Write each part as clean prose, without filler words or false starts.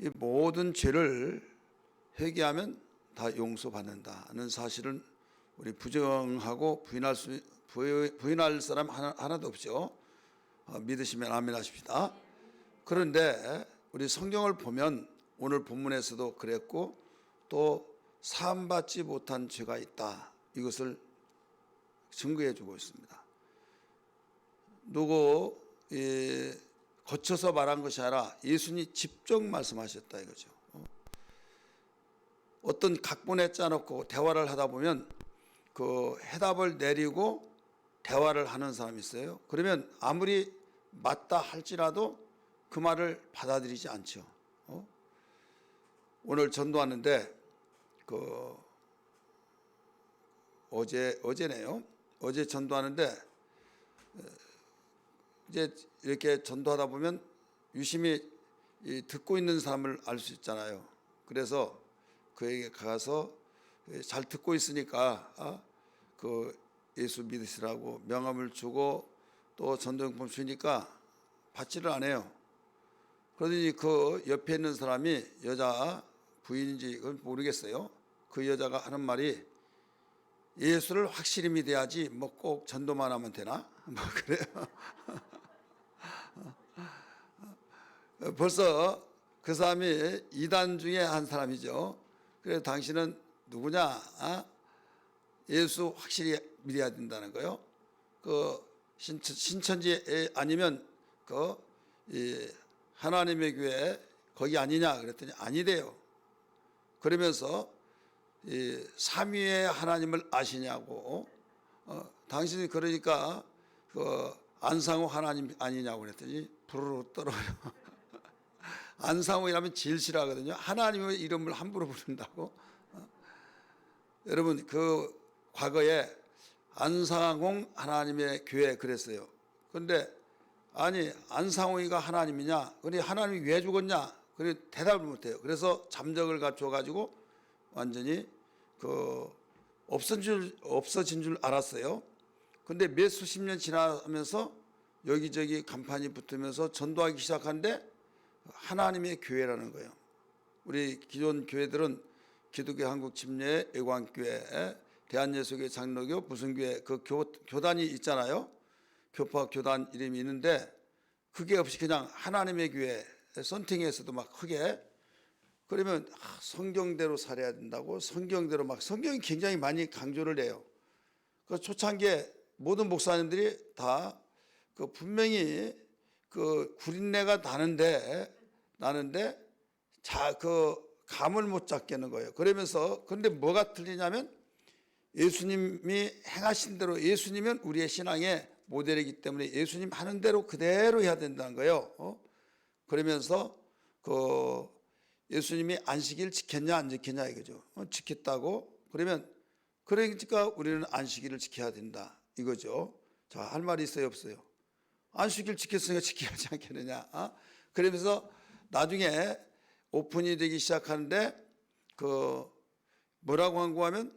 이 모든 죄를 회개하면 다 용서받는다는 사실은 우리 부정하고 부인할 사람 하나도 없죠. 믿으시면 아멘 하십시다. 그런데 우리 성경을 보면 오늘 본문에서도 그랬고 또 사함받지 못한 죄가 있다. 이것을 증거해 주고 있습니다. 누구 거쳐서 말한 것이 아니라 예수님이 직접 말씀하셨다 이거죠. 어떤 각본에 짜놓고 대화를 하다 보면 그 해답을 내리고 대화를 하는 사람이 있어요. 그러면 아무리 맞다 할지라도 그 말을 받아들이지 않죠. 오늘 전도하는데 어제네요. 어제 전도하는데 이제 이렇게 전도하다 보면 유심히 듣고 있는 사람을 알 수 있잖아요. 그래서 그에게 가서 잘 듣고 있으니까 그 예수 믿으시라고 명함을 주고 또 전도용품 주니까 받지를 않아요. 그러더니 그 옆에 있는 사람이 여자 부인인지 그건 모르겠어요. 그 여자가 하는 말이 예수를 확실히 믿어야지 뭐 꼭 전도만 하면 되나? 뭐 그래요. 벌써 그 사람이 이단 중에 한 사람이죠. 그래서 당신은 누구냐? 예수 확실히 믿어야 된다는 거요. 그 신천지 아니면 하나님의 교회 거기 아니냐 그랬더니 아니래요. 그러면서 삼위의 하나님을 아시냐고 당신이 그러니까 안상호 하나님 아니냐고 그랬더니 부르르 떨어요. 안상호이라면 제일 싫어하거든요. 하나님의 이름을 함부로 부른다고. 여러분 그 과거에 안상홍 하나님의 교회 그랬어요. 그런데 아니 안상홍이가 하나님이냐? 그래 하나님이 왜 죽었냐? 그래 대답을 못해요. 그래서 잠적을 갖춰가지고 완전히 없어진 줄 알았어요. 근데 몇 수십 년 지나면서 여기저기 간판이 붙으면서 전도하기 시작하는데 하나님의 교회라는 거예요. 우리 기존 교회들은 기독교 한국 침례 애광교회, 대한예수교회 장로교 무슨 교회 그 교단이 있잖아요. 교파 교단 이름이 있는데 그게 없이 그냥 하나님의 교회 선팅에서도 막 크게 그러면 성경대로 살아야 된다고 성경대로 막 성경이 굉장히 많이 강조를 해요. 그 초창기에 모든 목사님들이 다 분명히 구린내가 나는데 감을 못 잡겠는 거예요. 그러면서 그런데 뭐가 틀리냐면 예수님이 행하신 대로 예수님은 우리의 신앙의 모델이기 때문에 예수님 하는 대로 그대로 해야 된다는 거예요. 그러면서 예수님이 안식일 지켰냐 안 지켰냐 이거죠. 지켰다고 그러니까 우리는 안식일을 지켜야 된다 이거죠. 자, 할 말이 있어요 없어요? 안식일 지켰으니까 지켜야지 않겠느냐. 그러면서 나중에 오픈이 되기 시작하는데 뭐라고 한 거 하면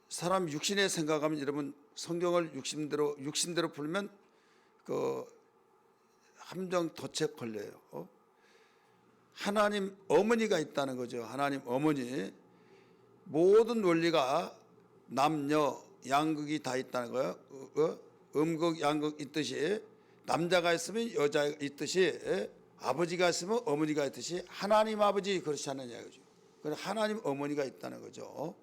사람 육신의 생각하면 여러분 성경을 육신대로 풀면 함정 덫에 걸려요. 하나님 어머니가 있다는 거죠. 하나님 어머니 모든 원리가 남녀 양극이 다 있다는 거예요. 음극 양극 있듯이 남자가 있으면 여자가 있듯이 아버지가 있으면 어머니가 있듯이 하나님 아버지 그렇지 않느냐 이거죠. 그래서 하나님 어머니가 있다는 거죠.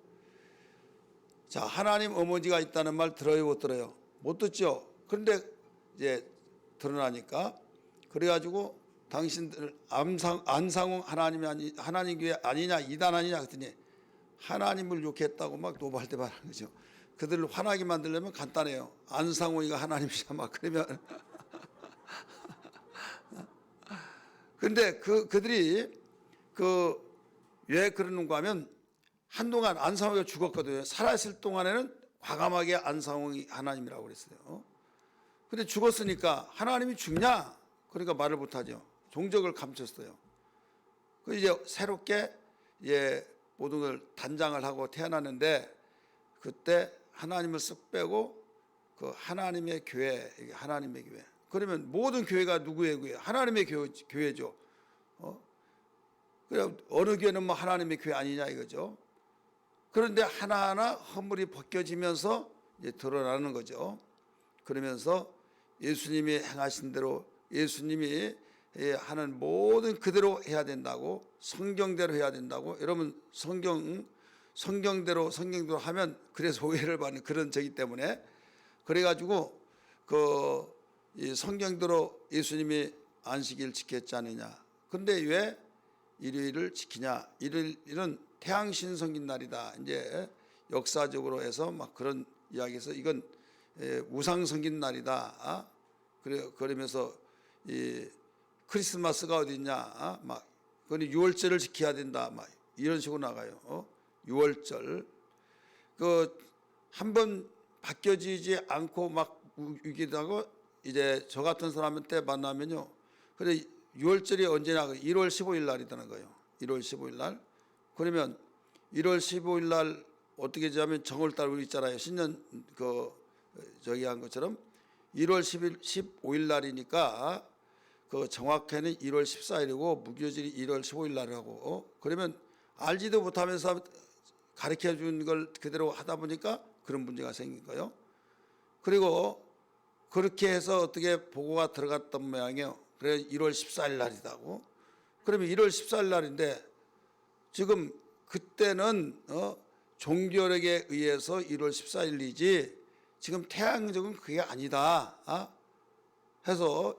자, 하나님 어머니가 있다는 말 들어요 못 들어요? 못 듣죠. 그런데 이제 드러나니까 그래가지고 당신들 안상홍 하나님 교회 아니냐 이단 아니냐 그랬더니 하나님을 욕했다고 막 노발대발하는 거죠. 그들을 화나게 만들려면 간단해요. 안상홍이가 하나님이냐 막 그러면 근데 그들이 왜 그러는가 하면 한동안 안상홍이가 죽었거든요. 살아있을 동안에는 과감하게 안상홍이 하나님이라고 그랬어요. 근데 죽었으니까 하나님이 죽냐? 그러니까 말을 못하죠. 종적을 감췄어요. 이제 새롭게 모든 걸 단장을 하고 태어났는데 그때 하나님을 쓱 빼고 하나님의 교회, 하나님의 교회. 그러면 모든 교회가 누구의 교회? 하나님의 교회죠. 그래 어느 교회는 뭐 하나님의 교회 아니냐 이거죠. 그런데 하나하나 허물이 벗겨지면서 이제 드러나는 거죠. 그러면서 예수님이 행하신 대로 예수님이 하는 모든 그대로 해야 된다고, 성경대로 해야 된다고. 여러분 성경대로 하면 그래서 오해를 받는 그런 적이기 때문에, 그래가지고 이 성경대로 예수님이 안식일 지켰지 않느냐. 근데 왜 일요일을 지키냐? 일요일은 태양신성긴 날이다. 이제 역사적으로 해서 막 그런 이야기에서 이건 우상 섬긴 날이다. 그러면서 이 크리스마스가 어디 있냐? 막 그건 6월절을 지켜야 된다. 막 이런 식으로 나가요. 6월절 한번 바뀌어지지 않고 막 이기도 하고, 이제 저 같은 사람한테 만나면요. 그래 6월절이 언제나 1월 15일 날이라는 거예요. 1월 15일 날. 그러면 1월 15일 날 어떻게 하면 정월달 우리 있잖아요. 신년 저기 한 것처럼 1월 15일 날이니까 정확히는 1월 14일이고 무교절이 1월 15일 날이라고. 그러면 알지도 못하면서 가르쳐 준 걸 그대로 하다 보니까 그런 문제가 생긴 거예요. 그리고 그렇게 해서 어떻게 보고가 들어갔던 모양이에요. 그래 1월 14일 날이다고. 그러면 1월 14일 날인데 지금 그때는 종교력에 의해서 1월 14일이지 지금 태양적은 그게 아니다. 해서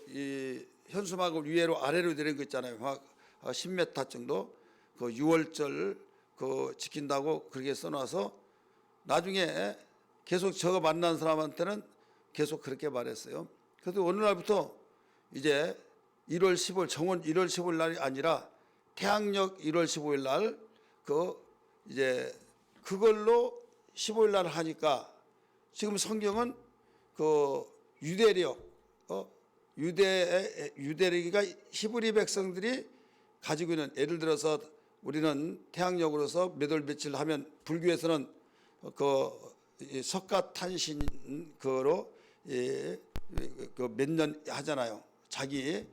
이 현수막을 위로 아래로 내린 거 있잖아요. 막 10m 정도 6월절 지킨다고 그렇게 써놔서 나중에 계속 저거 만난 사람한테는 계속 그렇게 말했어요. 그래서 어느 날부터 이제 1월 15일 정원 1월 15일 날이 아니라 태양력 1월 15일 날 이제 그걸로 15일 날 하니까 지금 성경은 유대력 유대력이가 히브리 백성들이 가지고 있는, 예를 들어서 우리는 태양력으로서 몇 월 며칠 하면 불교에서는 석가탄신 그로 몇 년 하잖아요. 자기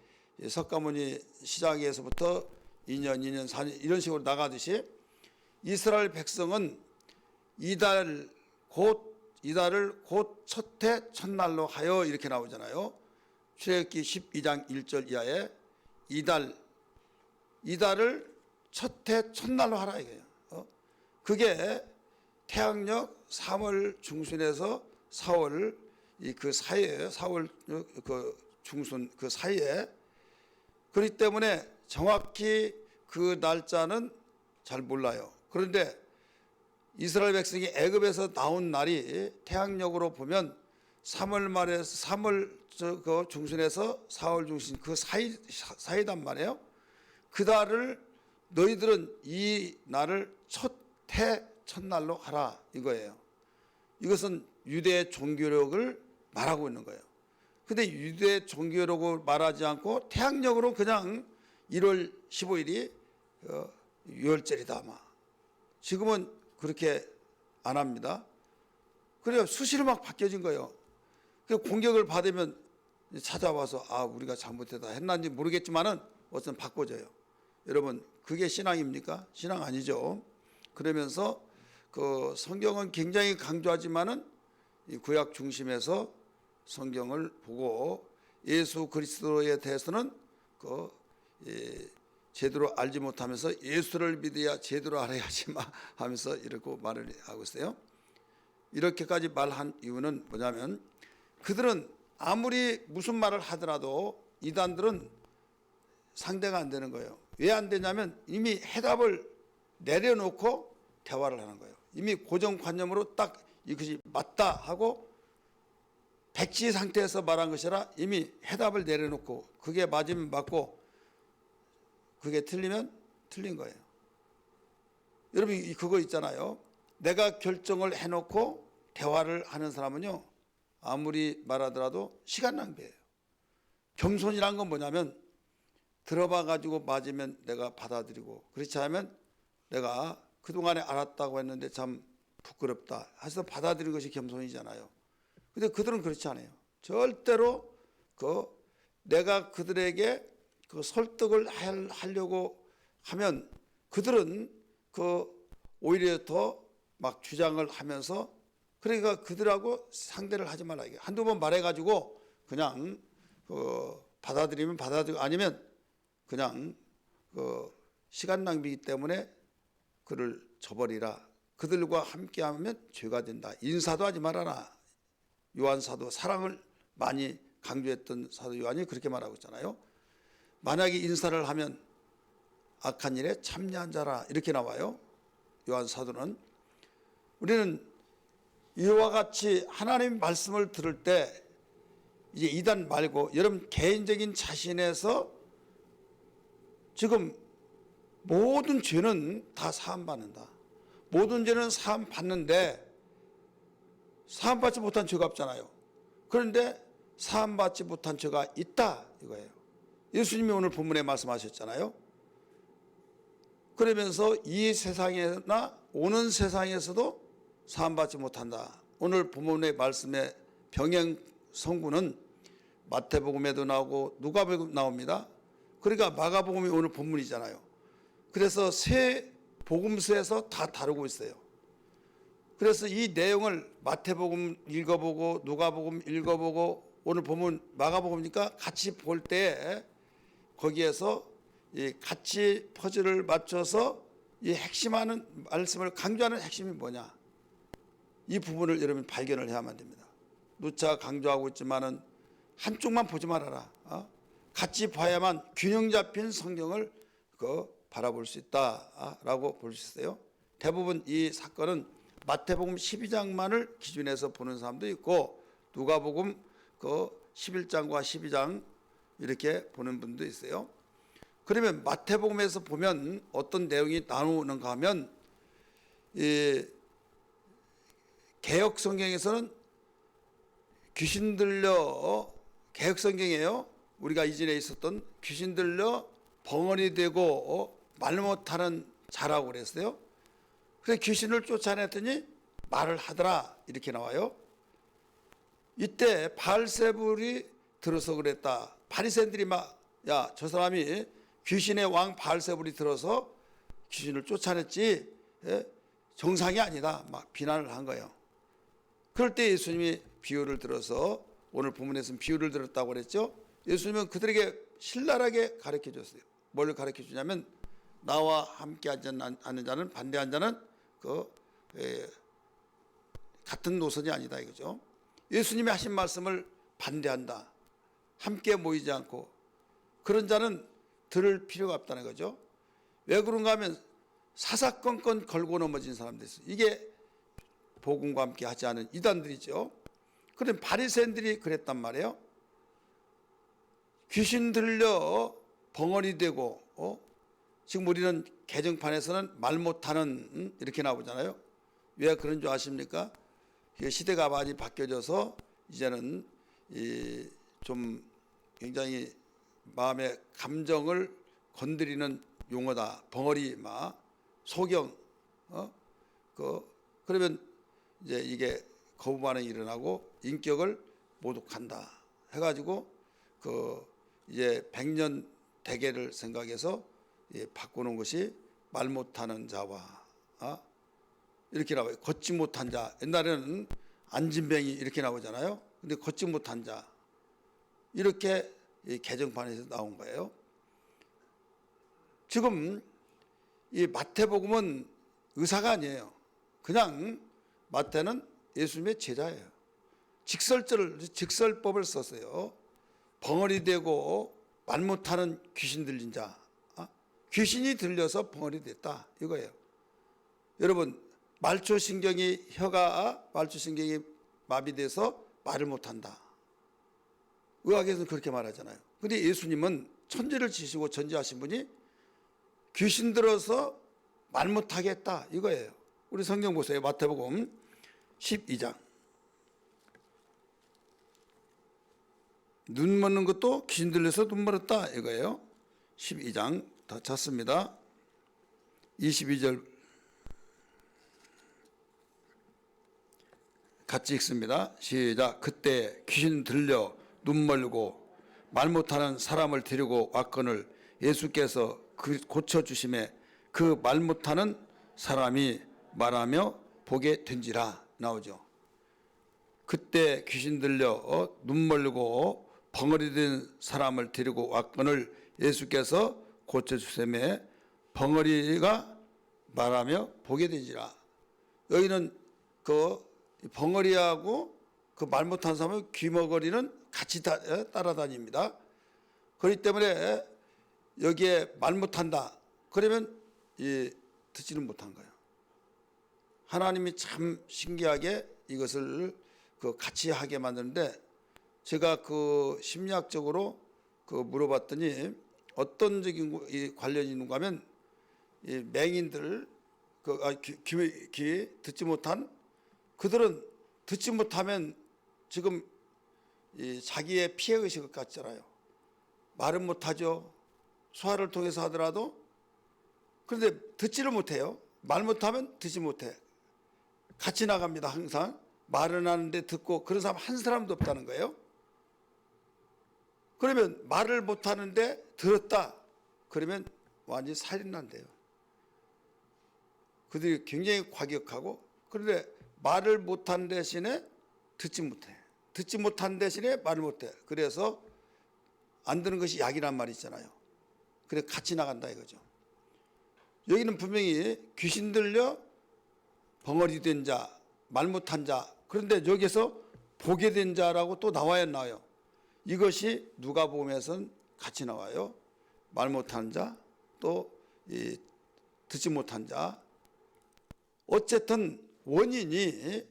석가모니 시작에서부터 2년, 4년 이런 식으로 나가듯이 이스라엘 백성은 이달을 곧 첫해 첫날로 하여 이렇게 나오잖아요. 출애굽기 12장 1절 이하에 이달을 첫해 첫날로 하라 이거예요. 그게 태양력 3월 중순에서 4월 그 사이에 4월 중순 그 사이에. 그렇기 때문에 정확히 그 날짜는 잘 몰라요. 그런데 이스라엘 백성이 애굽에서 나온 날이 태양력으로 보면 3월 말에서 3월 중순에서 4월 중순 그 사이단 말이에요. 그 달을 너희들은 이 날을 첫해 첫날로 하라 이거예요. 이것은 유대 종교력을 말하고 있는 거예요. 근데 유대 종교력을 말하지 않고 태양력으로 그냥 1월 15일이 6월절이다 아마. 지금은 그렇게 안 합니다. 그래요. 수시로 막 바뀌어진 거예요. 그 공격을 받으면 찾아와서 우리가 잘못했다 했는지 모르겠지만은 어쨌든 바꿔져요. 여러분 그게 신앙입니까? 신앙 아니죠. 그러면서 성경은 굉장히 강조하지만은 이 구약 중심에서 성경을 보고 예수 그리스도에 대해서는 제대로 알지 못하면서 예수를 믿어야 제대로 알아야지 하면서 이렇게 말을 하고 있어요. 이렇게까지 말한 이유는 뭐냐면 그들은 아무리 무슨 말을 하더라도 이단들은 상대가 안 되는 거예요. 왜 안 되냐면 이미 해답을 내려놓고 대화를 하는 거예요. 이미 고정관념으로 딱 이것이 맞다 하고 백지 상태에서 말한 것이라 이미 해답을 내려놓고 그게 맞으면 맞고 그게 틀리면 틀린 거예요. 여러분 그거 있잖아요. 내가 결정을 해놓고 대화를 하는 사람은요 아무리 말하더라도 시간 낭비예요. 겸손이란 건 뭐냐면 들어봐 가지고 맞으면 내가 받아들이고, 그렇지 않으면 내가 그동안에 알았다고 했는데 참 부끄럽다 해서 받아들이는 것이 겸손이잖아요. 근데 그들은 그렇지 않아요. 절대로 내가 그들에게 그 설득을 하려고 하면 그들은 그 오히려 더 막 주장을 하면서, 그러니까 그들하고 상대를 하지 말라. 한두 번 말해가지고 그냥 받아들이면 받아들이고 아니면 그냥 시간 낭비이기 때문에 그를 저버리라. 그들과 함께하면 죄가 된다. 인사도 하지 말아라. 요한 사도, 사랑을 많이 강조했던 사도 요한이 그렇게 말하고 있잖아요. 만약에 인사를 하면 악한 일에 참여한 자라, 이렇게 나와요. 요한 사도는. 우리는 이와 같이 하나님 말씀을 들을 때 이제 이단 말고 여러분 개인적인 자신에서 지금 모든 죄는 다 사함받는다. 모든 죄는 사함받는데 사함받지 못한 죄가 없잖아요. 그런데 사함받지 못한 죄가 있다, 이거예요. 예수님이 오늘 본문에 말씀하셨잖아요. 그러면서 이 세상에나 오는 세상에서도 사함받지 못한다. 오늘 본문의 말씀의 병행 성구는 마태복음에도 나오고 누가복음에 나옵니다. 그러니까 마가복음이 오늘 본문이잖아요. 그래서 세 복음서에서 다 다루고 있어요. 그래서 이 내용을 마태복음 읽어보고 누가복음 읽어보고 오늘 보면 마가복음이니까 같이 볼 때 거기에서 같이 퍼즐을 맞춰서 이 핵심하는 말씀을 강조하는 핵심이 뭐냐, 이 부분을 여러분 발견을 해야만 됩니다. 누차 강조하고 있지만은 한쪽만 보지 말아라. 같이 봐야만 균형 잡힌 성경을 바라볼 수 있다라고 볼 수 있어요. 대부분 이 사건은 마태복음 12장만을 기준해서 보는 사람도 있고 누가복음 11장과 12장 이렇게 보는 분도 있어요. 그러면 마태복음에서 보면 어떤 내용이 나오는가 하면 이 개역 성경에서는 귀신 들려, 개역 성경이에요. 우리가 이전에 있었던 귀신 들려 벙어리 되고 말 못하는 자라고 그랬어요. 그래서 귀신을 쫓아냈더니 말을 하더라, 이렇게 나와요. 이때 바알세불이 들어서 그랬다. 바리새인들이 막, 야, 저 사람이 귀신의 왕 바알세불이 들어서 귀신을 쫓아냈지 정상이 아니다, 막 비난을 한 거예요. 그럴 때 예수님이 비유를 들어서, 오늘 본문에서는 비유를 들었다고 그랬죠. 예수님은 그들에게 신랄하게 가르쳐 줬어요. 뭘 가르쳐 주냐면 나와 함께 하지 않는 자는, 반대한 자는 같은 노선이 아니다, 이거죠. 예수님이 하신 말씀을 반대한다, 함께 모이지 않고, 그런 자는 들을 필요가 없다는 거죠. 왜 그런가 하면 사사건건 걸고 넘어진 사람들 있어요. 이게 복음과 함께 하지 않은 이단들이죠. 그럼 바리새인들이 그랬단 말이에요. 귀신 들려 벙어리 되고, 지금 우리는 개정판에서는 말 못하는 이렇게 나오잖아요. 왜 그런 줄 아십니까? 시대가 많이 바뀌어져서 이제는 좀 굉장히 마음의 감정을 건드리는 용어다. 벙어리, 소경, 그러면 이제 이게 거부 반응이 일어나고 인격을 모독한다 해가지고 이제 100년 대계를 생각해서 바꾸는 것이 말 못하는 자와 이렇게 나와요. 걷지 못한 자. 옛날에는 안진뱅이 이렇게 나오잖아요. 근데 걷지 못한 자, 이렇게 개정판에서 나온 거예요. 지금 이 마태복음은 의사가 아니에요. 그냥 마태는 예수님의 제자예요. 직설법을 썼어요. 벙어리 되고 말 못하는 귀신 들린 자, 귀신이 들려서 벙어리 됐다, 이거예요. 여러분, 말초신경이 마비돼서 말을 못한다. 의학에서는 그렇게 말하잖아요. 근데 예수님은 천지를 지시고 전지하신 분이 귀신 들어서 말 못하게 했다, 이거예요. 우리 성경 보세요. 마태복음 12장. 눈 먹는 것도 귀신 들려서 눈 멀었다, 이거예요. 12장 다 찼습니다. 22절 같이 읽습니다. 시작. 그때 귀신 들려 눈 멀고 말 못하는 사람을 데리고 왔거늘 예수께서 고쳐주심에 그 말 못하는 사람이 말하며 보게 된지라 나오죠. 그때 귀신 들려 눈 멀고 벙어리 된 사람을 데리고 왔거늘 예수께서 고쳐주심에 벙어리가 말하며 보게 되지라. 여기는 그 벙어리하고 그 말 못하는 사람의 귀머거리는 같이 따라다닙니다. 그렇기 때문에 여기에 말 못한다. 그러면 듣지는 못한 거예요. 하나님이 참 신기하게 이것을 같이 하게 만드는데, 제가 심리학적으로 물어봤더니 어떤 적인 관련이 있는가 하면 맹인들 귀 듣지 못한 그들은 듣지 못하면 지금 자기의 피해 의식을 갖잖아요. 말은 못하죠. 소화를 통해서 하더라도. 그런데 듣지를 못해요. 말 못하면 듣지 못해. 같이 나갑니다. 항상 말은 하는데 듣고 그런 사람 한 사람도 없다는 거예요. 그러면 말을 못하는데 들었다. 그러면 완전히 살인난대요. 그들이 굉장히 과격하고, 그런데 말을 못한 대신에 듣지 못해. 듣지 못한 대신에 말을 못해. 그래서 안 듣는 것이 약이란 말이 있잖아요. 그래 같이 나간다 이거죠. 여기는 분명히 귀신 들려 벙어리 된 자, 말 못한 자, 그런데 여기서 보게 된 자라고 또 나와야 나와요. 이것이 누가복음에서는 같이 나와요. 말 못한 자, 또 듣지 못한 자. 어쨌든 원인이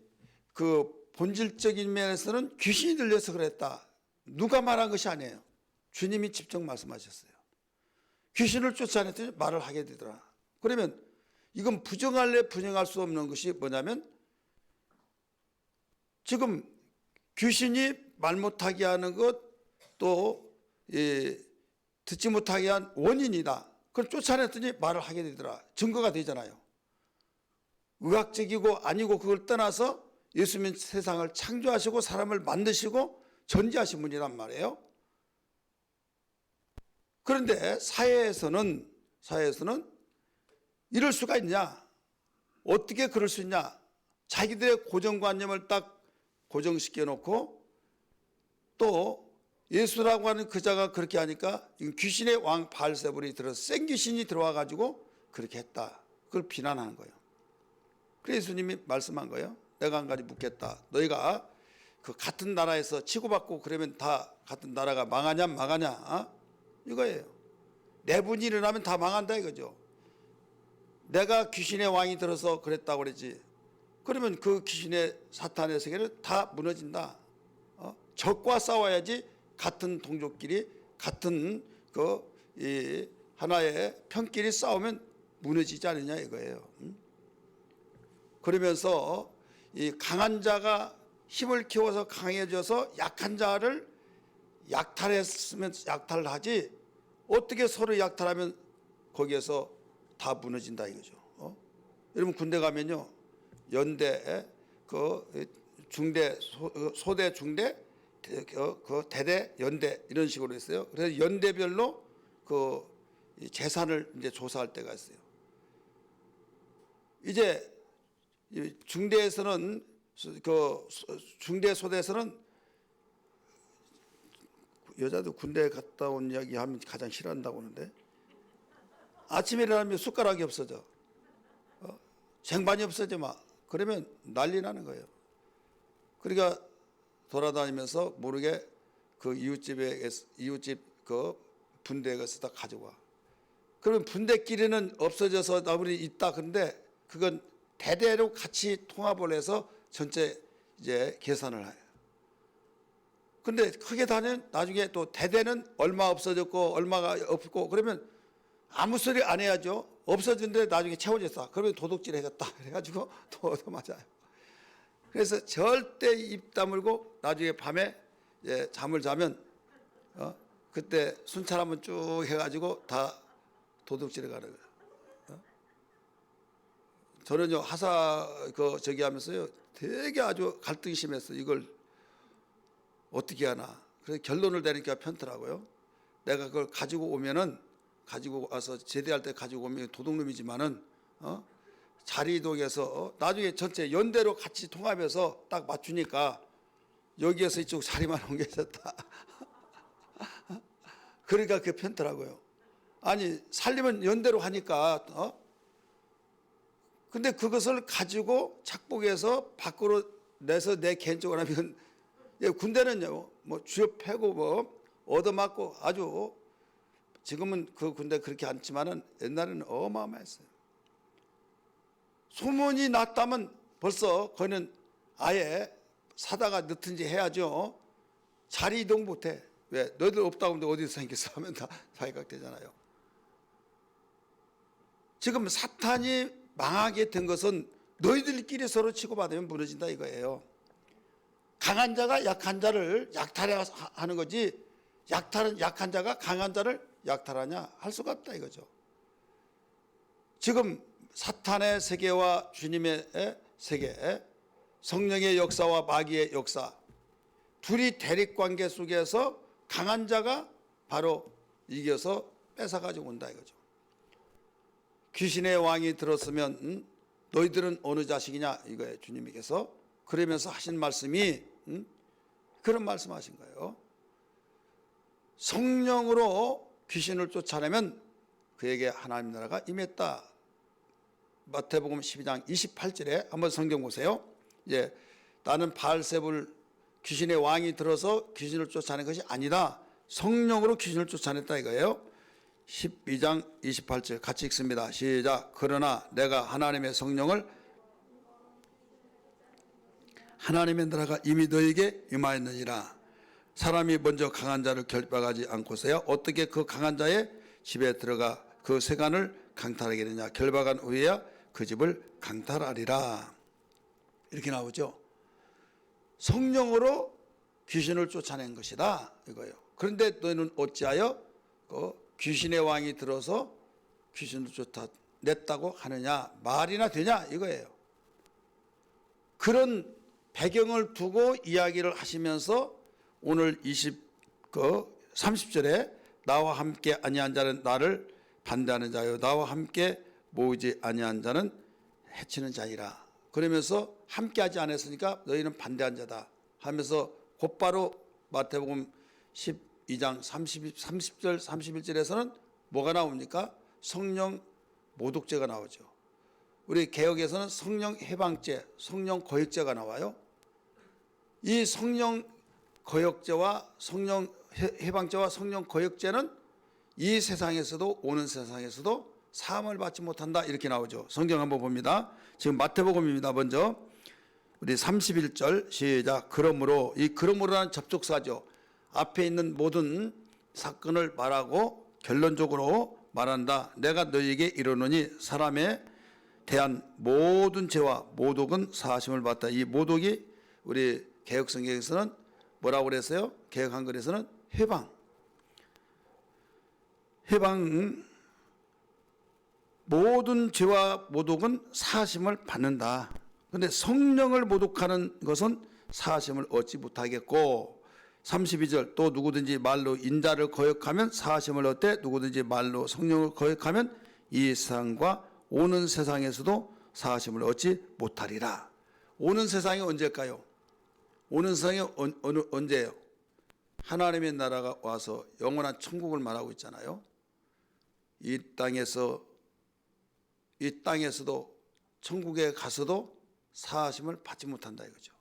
본질적인 면에서는 귀신이 들려서 그랬다. 누가 말한 것이 아니에요. 주님이 직접 말씀하셨어요. 귀신을 쫓아냈더니 말을 하게 되더라. 그러면 이건 부정할래 부정할 수 없는 것이 뭐냐면, 지금 귀신이 말 못하게 하는 것, 또 듣지 못하게 한 원인이다. 그걸 쫓아냈더니 말을 하게 되더라. 증거가 되잖아요. 의학적이고 아니고 그걸 떠나서 예수님은 세상을 창조하시고 사람을 만드시고 전지하신 분이란 말이에요. 그런데 사회에서는 이럴 수가 있냐? 어떻게 그럴 수 있냐? 자기들의 고정관념을 딱 고정시켜 놓고, 또 예수라고 하는 그자가 그렇게 하니까 귀신의 왕 바알세불이 들어서 생귀신이 들어와 가지고 그렇게 했다. 그걸 비난하는 거예요. 그래서 예수님이 말씀한 거예요. 내가 한 가지 묻겠다. 너희가 같은 나라에서 치고받고 그러면 다 같은 나라가 망하냐 망하냐? 이거예요. 내분이 일어나면 다 망한다 이거죠. 내가 귀신의 왕이 들어서 그랬다고 그랬지. 그러면 그 귀신의 사탄의 세계는 다 무너진다. 적과 싸워야지 같은 동족끼리 같은 하나의 편끼리 싸우면 무너지지 않느냐 이거예요. 그러면서 이 강한 자가 힘을 키워서 강해져서 약한 자를 약탈했으면 약탈을 하지, 어떻게 서로 약탈하면 거기에서 다 무너진다 이거죠. 여러분 군대 가면요, 연대, 중대, 소대, 중대, 대대, 연대 이런 식으로 있어요. 그래서 연대별로 재산을 이제 조사할 때가 있어요. 이제 중대에서는 중대 소대에서는 여자도 군대 갔다 온 이야기 하면 가장 싫어한다고 하는데, 아침에 일어나면 숟가락이 없어져. 쟁반이 없어져 막. 그러면 난리 나는 거예요. 그러니까 돌아다니면서 모르게 이웃집 분대에 가서 다 가져와. 그러면 분대끼리는 없어져서 나무리 있다. 근데 그건 대대로 같이 통합을 해서 전체 이제 계산을 해요. 근데 크게 다는 나중에 또 대대는 얼마 없어졌고 얼마가 없고 그러면 아무 소리 안 해야죠. 없어졌는데 나중에 채워졌다. 그러면 도둑질 해졌다. 그래가지고 또 얻어맞아요. 그래서 절대 입 다물고 나중에 밤에 잠을 자면 그때 순찰 한번 쭉 해가지고 다 도둑질해 가는 거예요. 저는요 하사 저기 하면서요 되게 아주 갈등이 심했어요. 이걸 어떻게 하나. 그래서 결론을 내리니까 편더라고요. 내가 그걸 가지고 오면은 가지고 와서 제대할 때 가지고 오면 도둑놈이지만은 자리 이동해서 나중에 전체 연대로 같이 통합해서 딱 맞추니까 여기에서 이쪽 자리만 옮겨졌다. 그러니까 그게 편더라고요. 아니 살림은 연대로 하니까 근데 그것을 가지고 착복해서 밖으로 내서 내 개인적으로 하면 군대는요 뭐 주요 패고 뭐 얻어맞고 아주 지금은 그 군대 그렇게 않지만은 옛날에는 어마어마했어요. 소문이 났다면 벌써 거기는 아예 사다가 넣든지 해야죠. 자리 이동 못해. 왜? 너희들 없다고 하는데 어디서 생겼어 하면 다 사회각 되잖아요. 지금 사탄이 망하게 된 것은 너희들끼리 서로 치고받으면 무너진다 이거예요. 강한 자가 약한 자를 약탈하는 거지 약한 자가 강한 자를 약탈하냐 할 수가 없다 이거죠. 지금 사탄의 세계와 주님의 세계, 성령의 역사와 마귀의 역사 둘이 대립관계 속에서 강한 자가 바로 이겨서 뺏어가지고 온다 이거죠. 귀신의 왕이 들었으면 너희들은 어느 자식이냐 이거예요. 주님께서 그러면서 하신 말씀이 그런 말씀하신 거예요. 성령으로 귀신을 쫓아내면 그에게 하나님 나라가 임했다. 마태복음 12장 28절에 한번 성경 보세요. 이제 나는 바알세불 귀신의 왕이 들어서 귀신을 쫓아낸 것이 아니라 성령으로 귀신을 쫓아냈다 이거예요. 12장 28절 같이 읽습니다. 시작. 그러나 내가 하나님의 성령을 하나님의 나라가 이미 너에게 임하였느니라. 사람이 먼저 강한 자를 결박하지 않고서야 어떻게 그 강한 자의 집에 들어가 그 세간을 강탈하겠느냐. 결박한 후에야 그 집을 강탈하리라. 이렇게 나오죠. 성령으로 귀신을 쫓아낸 것이다 이거예요. 그런데 너희는 어찌하여 그 귀신의 왕이 들어서 귀신을 쫓아냈다고 하느냐. 말이나 되냐 이거예요. 그런 배경을 두고 이야기를 하시면서 오늘 30절에 나와 함께 아니한 자는 나를 반대하는 자요 나와 함께 모이지 아니한 자는 해치는 자이라. 그러면서 함께하지 않았으니까 너희는 반대한 자다 하면서 곧바로 마태복음 12장 30절 31절에서는 뭐가 나옵니까? 성령 모독죄가 나오죠. 우리 개역에서는 성령 해방죄, 성령 거역죄가 나와요. 이 성령 거역죄와 성령 해방죄와 성령 거역죄는 이 세상에서도 오는 세상에서도 사함을 받지 못한다 이렇게 나오죠. 성경 한번 봅니다. 지금 마태복음입니다. 먼저 우리 31절 시작. 그러므로 이 그러므로라는 접속사죠. 앞에 있는 모든 사건을 말하고 결론적으로 말한다. 내가 너희에게 이르노니 사람에 대한 모든 죄와 모독은 사하심을 받다. 이 모독이 우리 개역성경에서는 뭐라고 그랬어요? 개역 한글에서는 해방. 모든 죄와 모독은 사하심을 받는다. 그런데 성령을 모독하는 것은 사하심을 얻지 못하겠고 32절 또 누구든지 말로 인자를 거역하면 사하심을 얻되 누구든지 말로 성령을 거역하면 이 세상과 오는 세상에서도 사하심을 얻지 못하리라. 오는 세상이 언제일까요? 오는 세상이 언제예요? 하나님의 나라가 와서 영원한 천국을 말하고 있잖아요. 이 땅에서도 천국에 가서도 사하심을 받지 못한다 이거죠.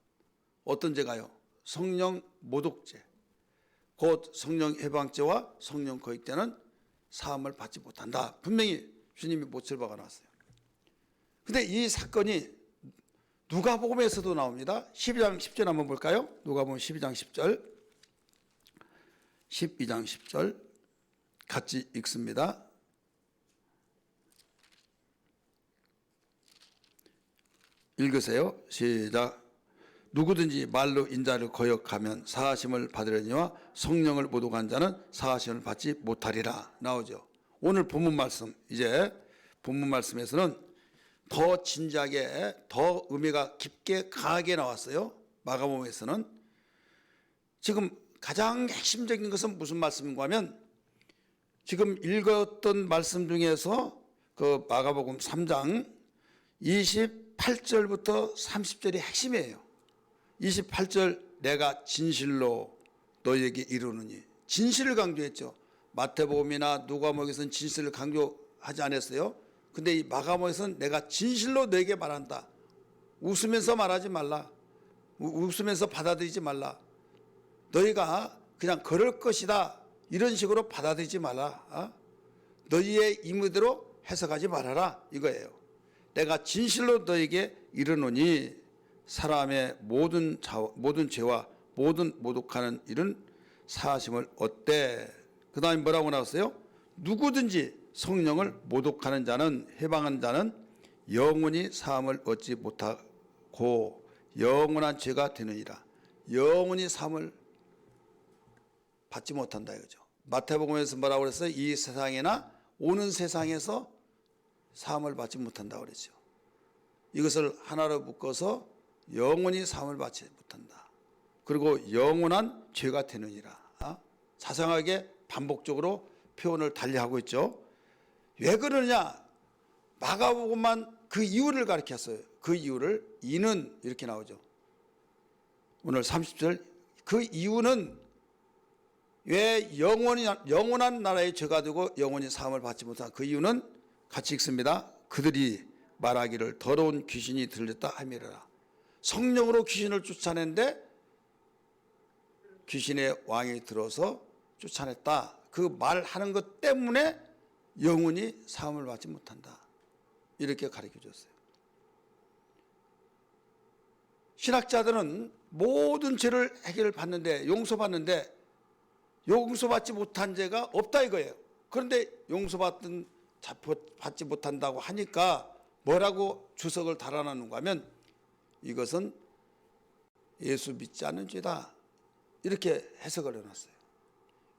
어떤 죄가요? 성령 모독죄, 곧 성령 해방죄와 성령 거역죄는 사함을 받지 못한다. 분명히 주님이 못을 박아 놨어요. 근데 이 사건이 누가복음에서도 나옵니다. 12장 10절 한번 볼까요? 누가복음 12장 10절. 12장 10절 같이 읽습니다. 읽으세요. 시작. 누구든지 말로 인자를 거역하면 사하심을 받으려니와 성령을 모독한 자는 사하심을 받지 못하리라 나오죠. 오늘 본문 말씀, 이제 본문 말씀에서는 더 진지하게 더 의미가 깊게 강하게 나왔어요. 마가복음에서는 지금 가장 핵심적인 것은 무슨 말씀인가 하면 지금 읽었던 말씀 중에서 그 마가복음 3장 28절부터 30절이 핵심이에요. 28절 내가 진실로 너희에게 이르노니, 진실을 강조했죠. 마태복음이나 누가복음에서는 진실을 강조하지 않았어요. 근데 이 마가복음에서는 내가 진실로 너에게 말한다. 웃으면서 말하지 말라. 웃으면서 받아들이지 말라. 너희가 그냥 그럴 것이다 이런 식으로 받아들이지 말라. 너희의 임의대로 해석하지 말아라 이거예요. 내가 진실로 너에게 이르노니 사람의 모든 죄와 모든 모독하는 일은 사하심을 얻되, 그 다음에 뭐라고 나왔어요? 누구든지 성령을 모독하는 자는, 해방하는 자는 영원히 사함을 얻지 못하고 영원한 죄가 되느니라. 영원히 사함을 받지 못한다 이거죠. 마태복음에서 뭐라고 그랬어요? 이 세상이나 오는 세상에서 사함을 받지 못한다고 그랬죠. 이것을 하나로 묶어서 영원히 사함을 받지 못한다. 그리고 영원한 죄가 되느니라. 자상하게 반복적으로 표현을 달리하고 있죠. 왜 그러냐? 마가복음만 그 이유를 가르쳤어요. 그 이유를, 이는 이렇게 나오죠. 오늘 30절, 그 이유는 왜 영원한 나라의 죄가 되고 영원히 사함을 받지 못한 그 이유는 같이 읽습니다. 그들이 말하기를 더러운 귀신이 들렸다 함이라. 성령으로 귀신을 쫓아내는데 귀신의 왕이 들어서 쫓아냈다. 그 말하는 것 때문에 영원히 사함을 받지 못한다. 이렇게 가르쳐 줬어요. 신학자들은 모든 죄를 해결을 받는데, 용서받는데 용서받지 못한 죄가 없다 이거예요. 그런데 받지 못한다고 하니까 뭐라고 주석을 달아나는가 하면 이것은 예수 믿지 않는 죄다 이렇게 해석을 해놨어요.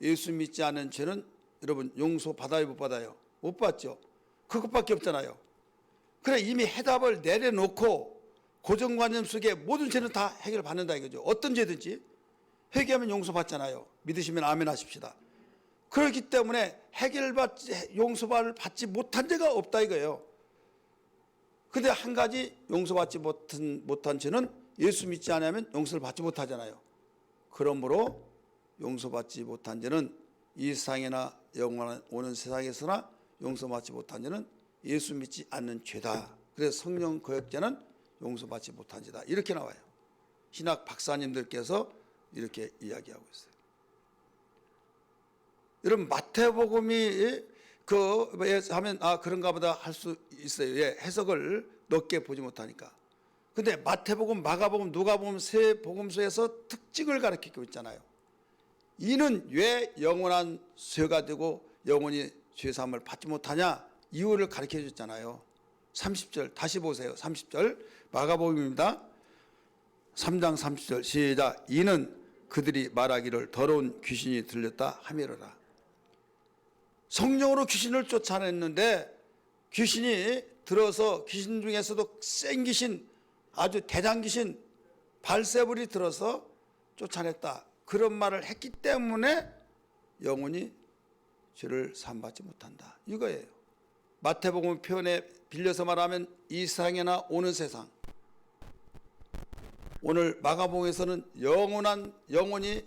예수 믿지 않는 죄는 여러분 용서받아요 못 받아요? 못 받죠. 그것밖에 없잖아요. 그래 이미 해답을 내려놓고 고정관념 속에 모든 죄는 다 해결받는다 이거죠. 어떤 죄든지 회개하면 용서받잖아요. 믿으시면 아멘 하십시다. 그렇기 때문에 용서를 받지 못한 죄가 없다 이거예요. 근데 한 가지 용서받지 못한 죄는 예수 믿지 않으면 용서를 받지 못하잖아요. 그러므로 용서받지 못한 죄는 이 세상이나 영원한 오는 세상에서나 용서받지 못한 죄는 예수 믿지 않는 죄다. 그래서 성령 거역죄는 용서받지 못한 죄다. 이렇게 나와요. 신학 박사님들께서 이렇게 이야기하고 있어요. 여러분 마태복음이 하면 그런가 보다 할 수 있어요. 예, 해석을 넓게 보지 못하니까. 근데 마태복음, 마가복음, 누가복음 세 복음서에서 특징을 가르치고 있잖아요. 이는 왜 영원한 죄가 되고 영원히 죄사함을 받지 못하냐 이유를 가르쳐 줬잖아요. 30절 다시 보세요. 30절 마가복음입니다. 3장 30절 시작. 이는 그들이 말하기를 더러운 귀신이 들렸다 하미르라. 성령으로 귀신을 쫓아냈는데 귀신이 들어서, 귀신 중에서도 센 귀신, 아주 대장 귀신 발세불이 들어서 쫓아냈다. 그런 말을 했기 때문에 영원히 죄를 사함받지 못한다 이거예요. 마태복음 표현에 빌려서 말하면 이 세상이나 오는 세상, 오늘 마가복음에서는 영원히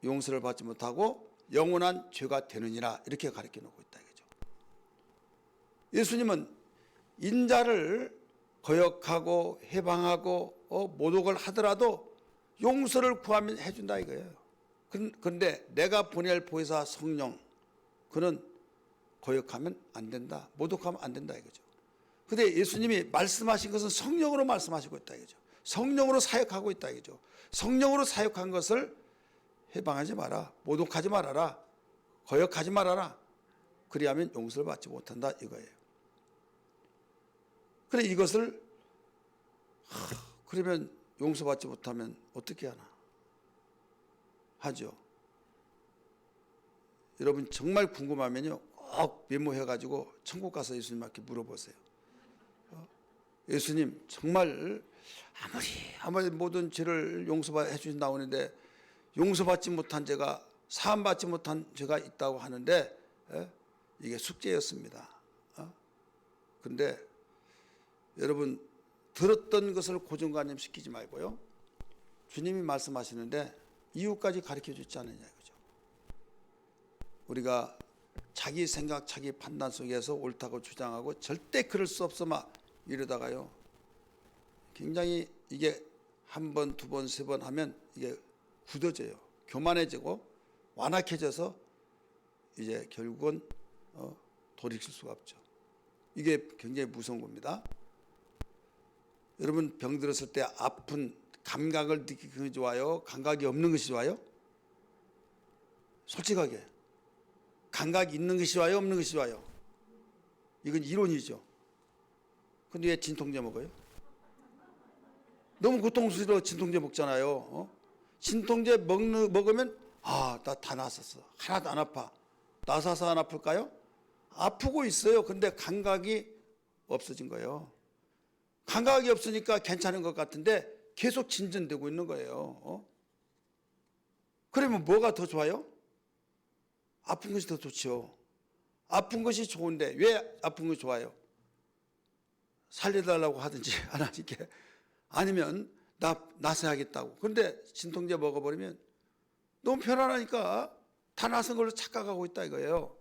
용서를 받지 못하고 영원한 죄가 되느니라 이렇게 가르쳐 놓고 있다 이거죠. 예수님은 인자를 거역하고 해방하고 모독을 하더라도 용서를 구하면 해준다 이거예요. 그런데 내가 보낼 보혜사 성령, 그는 거역하면 안 된다, 모독하면 안 된다 이거죠. 그런데 예수님이 말씀하신 것은 성령으로 말씀하시고 있다 이거죠. 성령으로 사역하고 있다 이거죠. 성령으로 사역한 것을 해방하지 마라, 모독하지 말아라, 거역하지 말아라. 그리하면 용서를 받지 못한다 이거예요. 그래 이것을 그러면 용서받지 못하면 어떻게 하나 하죠. 여러분 정말 궁금하면요 꼭 메모해가지고 천국 가서 예수님께 물어보세요. 예수님 정말 아무리 모든 죄를 용서해 주신다고 하는데 용서받지 못한 죄가, 사함받지 못한 죄가 있다고 하는데 이게 숙제였습니다. 그런데 여러분, 들었던 것을 고정관념시키지 말고요, 주님이 말씀하시는데 이유까지 가르쳐 주지 않느냐 이거죠. 우리가 자기 생각, 자기 판단 속에서 옳다고 주장하고 절대 그럴 수 없어 막 이러다가요, 굉장히 이게 한 번, 두 번, 세 번 하면 이게 굳어져요. 교만해지고 완악해져서 이제 결국은 돌이킬 수가 없죠. 이게 굉장히 무서운 겁니다. 여러분, 병들었을 때 아픈 감각을 느끼는 것이 좋아요? 감각이 없는 것이 좋아요? 솔직하게. 감각이 있는 것이 좋아요? 없는 것이 좋아요? 이건 이론이죠. 근데 왜 진통제 먹어요? 너무 고통스러워 진통제 먹잖아요. 진통제 먹으면 나 다 나았었어. 하나도 안 아파. 나서서 안 아플까요? 아프고 있어요. 근데 감각이 없어진 거예요. 감각이 없으니까 괜찮은 것 같은데 계속 진전되고 있는 거예요. 그러면 뭐가 더 좋아요? 아픈 것이 더 좋죠. 아픈 것이 좋은데 왜 아픈 것이 좋아요? 살려달라고 하든지 하나님께, 아니면 나서야겠다고. 그런데 진통제 먹어버리면 너무 편안하니까 다 나선 걸로 착각하고 있다 이거예요.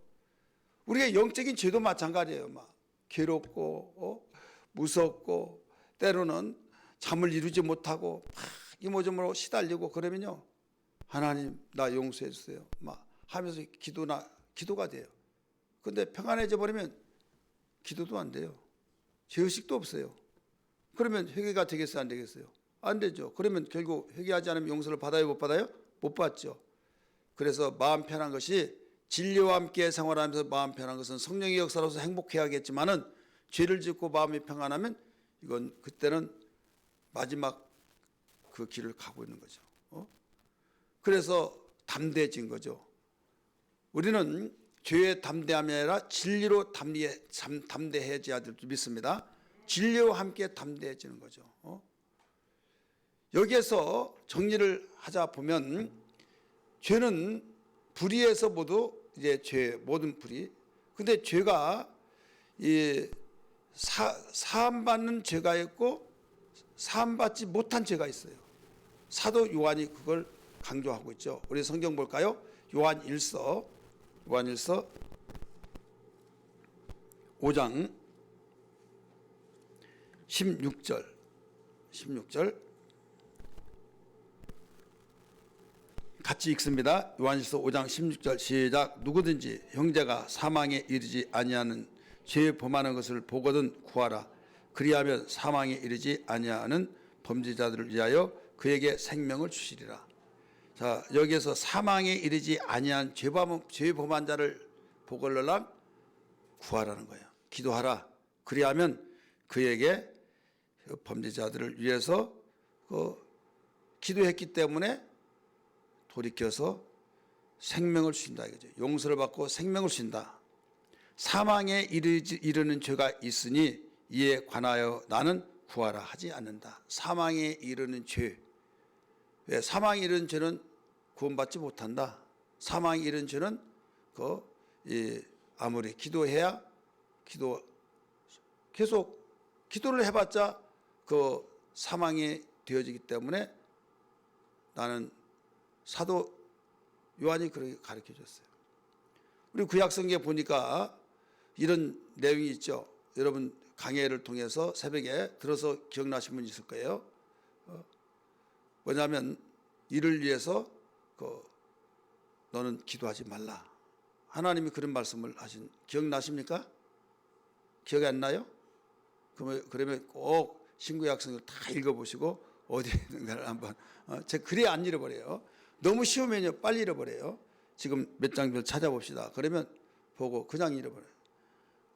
우리가 영적인 죄도 마찬가지예요. 막 괴롭고 무섭고 때로는 잠을 이루지 못하고 막 이모저모로 시달리고 그러면요, 하나님 나 용서해 주세요 막 하면서 기도가 돼요. 근데 평안해져 버리면 기도도 안 돼요. 죄의식도 없어요. 그러면 회개가 되겠어요, 안 되겠어요? 안 되죠. 그러면 결국 회개하지 않으면 용서를 받아요, 못 받아요? 못 받죠. 그래서 마음 편한 것이, 진리와 함께 생활하면서 마음 편한 것은 성령의 역사로서 행복해야겠지만은, 죄를 짓고 마음이 평안하면 이건 그때는 마지막 그 길을 가고 있는 거죠. 그래서 담대해진 거죠. 우리는 죄의 담대함이 아니라 진리로 담대해져야 될 줄 믿습니다. 진리와 함께 담대해지는 거죠. 여기에서 정리를 하자 보면, 죄는 불의에서 모두 이제 모든 불의. 근데 죄가 사함받는 죄가 있고 사함받지 못한 죄가 있어요. 사도 요한이 그걸 강조하고 있죠. 우리 성경 볼까요? 요한 1서 5장 16절 같이 읽습니다. 요한일서 5장 16절 시작. 누구든지 형제가 사망에 이르지 아니하는 죄 범하는 것을 보거든 구하라. 그리하면 사망에 이르지 아니하는 범죄자들을 위하여 그에게 생명을 주시리라. 자, 여기에서 사망에 이르지 아니한 죄 범한 자를 보걸러랑 구하라는 거예요. 기도하라. 그리하면 그에게 범죄자들을 위해서 기도했기 때문에 돌이켜서 생명을 주신다 이거죠. 용서를 받고 생명을 주신다. 사망에 이르는 죄가 있으니 이에 관하여 나는 구하라 하지 않는다. 사망에 이르는 죄. 왜? 사망에 이르는 죄는 구원받지 못한다. 사망에 이르는 죄는 아무리 기도해야 계속 기도를 해봤자 사망이 되어지기 때문에, 나는 사도 요한이 그렇게 가르쳐 줬어요. 우리 구약성경에 보니까 이런 내용이 있죠. 여러분 강해를 통해서 새벽에 들어서 기억나신 분 있을 거예요. 뭐냐면 이를 위해서 너는 기도하지 말라. 하나님이 그런 말씀을 하신 기억나십니까? 기억이 안 나요? 그러면 꼭 신구약성을 다 읽어보시고 어디에 있는가를 한번 제가 그래야 안 잃어버려요. 너무 쉬우면요 빨리 잃어버려요. 지금 몇 장별 찾아봅시다. 그러면 보고 그냥 잃어버려요.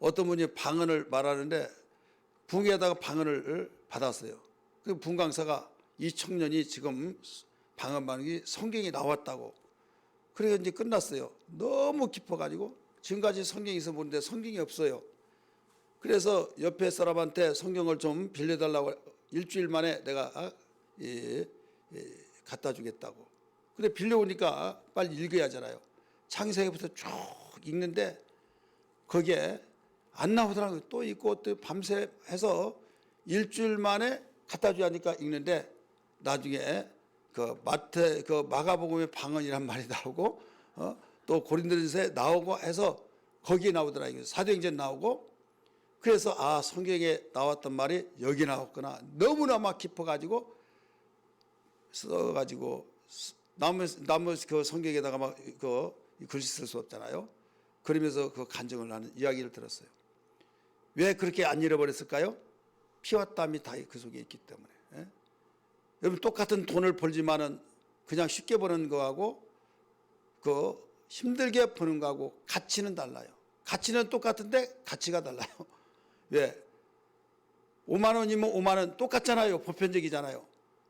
어떤 분이 방언을 말하는데 붕에다가 방언을 받았어요. 그 붕강사가 이 청년이 지금 방언 받는 성경에 나왔다고. 그래서 이제 끝났어요. 너무 깊어가지고 지금까지 성경이 있어 보는데 성경이 없어요. 그래서 옆에 사람한테 성경을 좀 빌려달라고 일주일 만에 내가 갖다 주겠다고. 근데 빌려오니까 빨리 읽어야 하잖아요. 창세기부터 쭉 읽는데 거기에 안 나오더라고요. 또 읽고 또 밤새 해서 일주일 만에 갖다 줘야 하니까 읽는데 나중에 그 마가복음의 방언이란 말이 나오고 또 고린도전서에 나오고 해서 거기에 나오더라고요. 사도행전 나오고 그래서 아 성경에 나왔던 말이 여기 나왔구나. 너무나 막 깊어가지고 써가지고 나무 그 성경에다가 막 그 글씨 쓸 수 없잖아요. 그러면서 그 간증을 하는 이야기를 들었어요. 왜 그렇게 안 잃어버렸을까요? 피와 땀이 다 그 속에 있기 때문에. 예? 여러분 똑같은 돈을 벌지만은 그냥 쉽게 버는 거하고 그 힘들게 버는 거하고 가치는 달라요. 가치는 똑같은데 가치가 달라요. 왜? 5만 원이면 5만 원 똑같잖아요. 보편적이잖아요.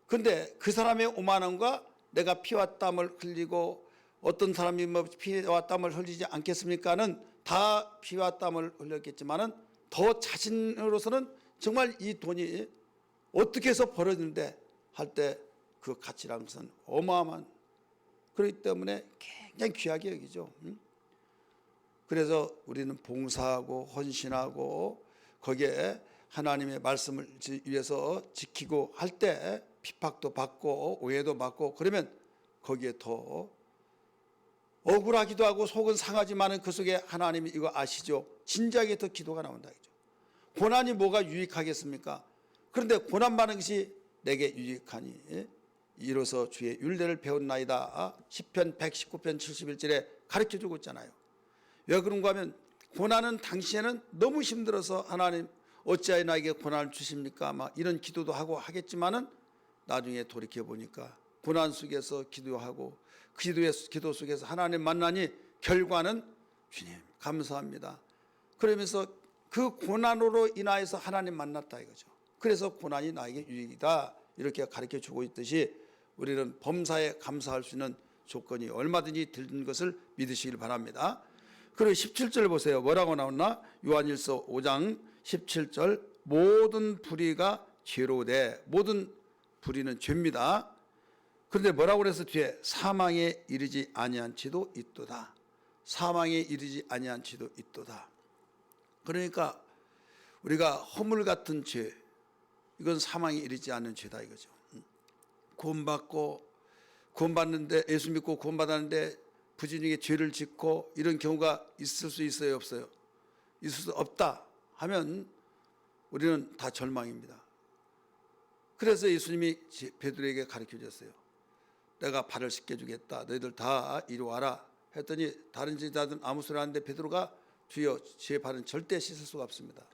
근데 그 사람의 5만 원과 내가 피와 땀을 흘리고 어떤 사람이 뭐 피와 땀을 흘리지 않겠습니까는 다 피와 땀을 흘렸겠지만은 더 자신으로서는 정말 이 돈이 어떻게 해서 벌어지는데 할 때 그 가치라는 것은 어마어마한 그렇기 때문에 굉장히 귀하게 여기죠. 그래서 우리는 봉사하고 헌신하고 거기에 하나님의 말씀을 위해서 지키고 할 때 핍박도 받고 오해도 받고 그러면 거기에 더 억울하기도 하고 속은 상하지만은 그 속에 하나님이 이거 아시죠? 진작에 더 기도가 나온다. 고난이 뭐가 유익하겠습니까? 그런데 고난 받는 것이 내게 유익하니 이로써 주의 율례를 배웠나이다. 시편 119편 71절에 가르쳐주고 있잖아요. 왜 그런가 하면 고난은 당시에는 너무 힘들어서 하나님 어찌하여 나에게 고난을 주십니까? 막 이런 기도도 하고 하겠지만은 나중에 돌이켜 보니까 고난 속에서 기도하고 그 기도 속에서 하나님 만나니 결과는 주님 감사합니다. 그러면서 그 고난으로 인하여서 하나님 만났다 이거죠. 그래서 고난이 나에게 유익이다 이렇게 가르쳐 주고 있듯이 우리는 범사에 감사할 수 있는 조건이 얼마든지 든 것을 믿으시길 바랍니다. 그리고 17절 보세요. 뭐라고 나오나? 요한일서 5장 17절 모든 불의가 죄로 돼. 모든 불의는 죄입니다. 그런데 뭐라고 그래서 뒤에 사망에 이르지 아니한 죄도 있도다. 사망에 이르지 아니한 죄도 있도다. 그러니까 우리가 허물 같은 죄 이건 사망에 이르지 않는 죄다 이거죠. 구원받는데 예수 믿고 구원받았는데 부지중에 죄를 짓고 이런 경우가 있을 수 있어요 없어요? 있을 수 없다 하면 우리는 다 절망입니다. 그래서 예수님이 베드로에게 가르쳐 줬어요. 내가 발을 씻겨주겠다. 너희들 다 이리 와라 했더니 다른 제자들은 아무 소리 안 하는데 베드로가 주여 제 발은 절대 씻을 수가 없습니다.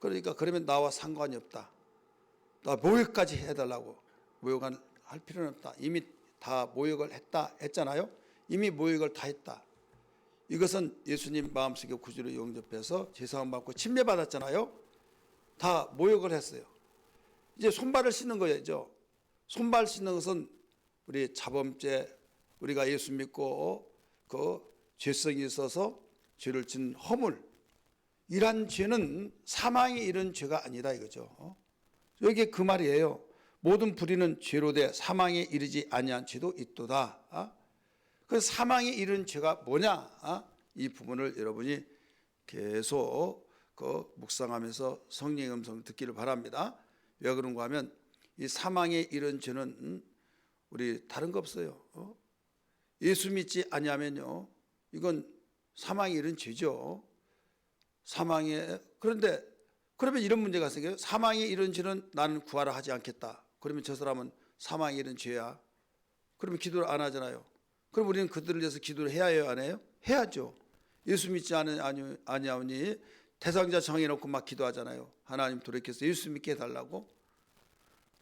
그러니까 그러면 나와 상관이 없다. 나 모욕까지 해달라고. 모욕을 할 필요는 없다. 이미 다 모욕을 했잖아요. 이미 모욕을 다 했다. 이것은 예수님 마음속에 구주로 영접해서 죄사함 받고 침례받았잖아요. 다 모욕을 했어요. 이제 손발을 씻는 거죠. 손발 씻는 것은 우리 자범죄, 우리가 예수 믿고 그 죄성이 있어서 죄를 진 허물, 이러한 죄는 사망에 이른 죄가 아니다 이거죠. 여기 그 말이에요. 모든 불의는 죄로 돼 사망에 이르지 아니한 죄도 있도다. 그 사망에 이른 죄가 뭐냐? 이 부분을 여러분이 계속 그 묵상하면서 성령의 음성을 듣기를 바랍니다. 왜 그런가 하면 이 사망에 이른 죄는 우리 다른 거 없어요. 예수 믿지 아니하면요 이건 사망에 이른 죄죠. 사망에 그런데 그러면 이런 문제가 생겨요. 사망에 이른 죄는 나는 구하라 하지 않겠다. 그러면 저 사람은 사망에 이른 죄야. 그러면 기도를 안 하잖아요. 그럼 우리는 그들을 위해서 기도를 해야 해요, 안 해요? 해야죠. 예수 믿지 아니하니 대상자 정해놓고 막 기도하잖아요. 하나님 돌이켜서 예수 믿게 해달라고.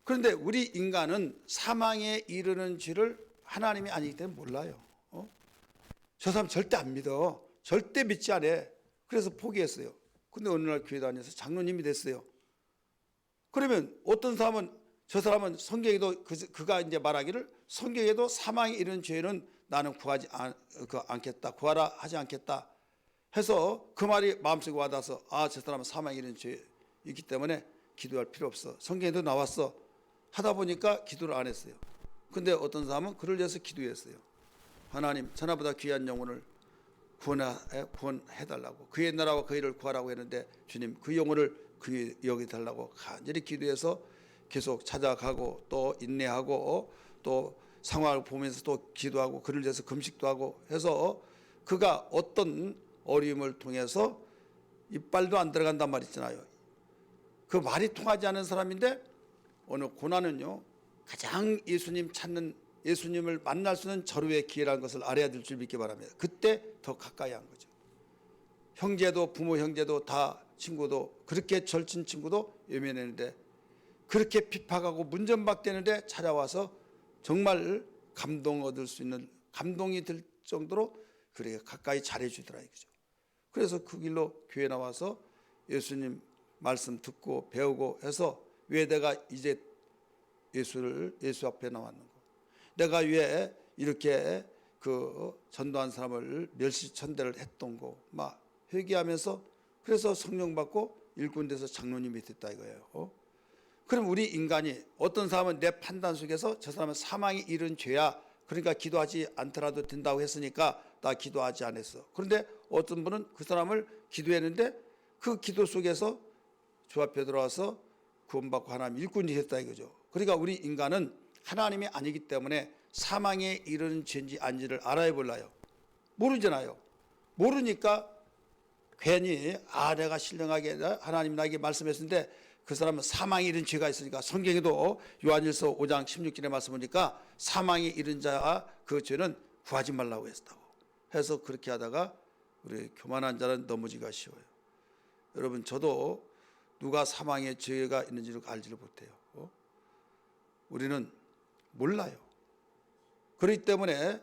그런데 우리 인간은 사망에 이르는 죄를 하나님이 아니기 때문에 몰라요. 저 사람 절대 안 믿어. 절대 믿지 않아. 그래서 포기했어요. 근데 어느 날 교회 다녀서 장로님이 됐어요. 그러면 어떤 사람은 저 사람은 성경에도 그가 이제 말하기를 성경에도 사망에 이르는 죄는 나는 구하지 않겠다. 구하라 하지 않겠다. 해서 그 말이 마음속에 와닿아서 저 사람은 사망에 이르는 죄 있기 때문에 기도할 필요 없어. 성경에도 나왔어. 하다 보니까 기도를 안 했어요. 근데 어떤 사람은 그를 위해서 기도했어요. 하나님, 천하보다 귀한 영혼을 구원해달라고, 그의 나라와 그의 일을 구하라고 했는데 주님 그 영혼을 그 여기달라고 간절히 기도해서 계속 찾아가고 또 인내하고 또 상황을 보면서 또 기도하고 그를 위해서 금식도 하고 해서 그가 어떤 어려움을 통해서 이빨도 안 들어간단 말 있잖아요. 그 말이 통하지 않은 사람인데 어느 고난은요 가장 예수님을 만날 수 있는 절호의 기회라는 것을 알아야 될 줄 믿기 바랍니다. 그때 더 가까이 한 거죠. 형제도 부모 형제도 다 친구도 그렇게 절친 친구도 외면했는데 그렇게 핍박하고 문전박대는데 찾아와서 정말 감동 얻을 수 있는 감동이 들 정도로 그렇게 가까이 잘해주더라 이거죠. 그래서 그 길로 교회 나와서 예수님 말씀 듣고 배우고 해서 왜 내가 이제 예수 앞에 나왔는가? 내가 왜 이렇게 그 전도한 사람을 멸시천대를 했던 거 막 회개하면서 그래서 성령 받고 일꾼돼서 장로님이 됐다 이거예요. 그럼 우리 인간이 어떤 사람은 내 판단 속에서 저 사람은 사망에 이른 죄야 그러니까 기도하지 않더라도 된다고 했으니까 나 기도하지 않았어. 그런데 어떤 분은 그 사람을 기도했는데 그 기도 속에서 주 앞에 들어와서 구원받고 하나님 일꾼이 됐다 이거죠. 그러니까 우리 인간은 하나님이 아니기 때문에 사망에 이르는 죄인지 아닌지를 알아야 몰라요. 모르잖아요. 모르니까 괜히 내가 신령하게 하나님 나에게 말씀했는데 그 사람은 사망에 이른 죄가 있으니까 성경에도 요한일서 5장 16절에 말씀 보니까 사망에 이른 자가 그 죄는 구하지 말라고 했다고 해서 그렇게 하다가 우리 교만한 자는 넘어지기가 쉬워요. 여러분 저도 누가 사망의 죄가 있는지를 알지를 못해요. 우리는 몰라요. 그렇기 때문에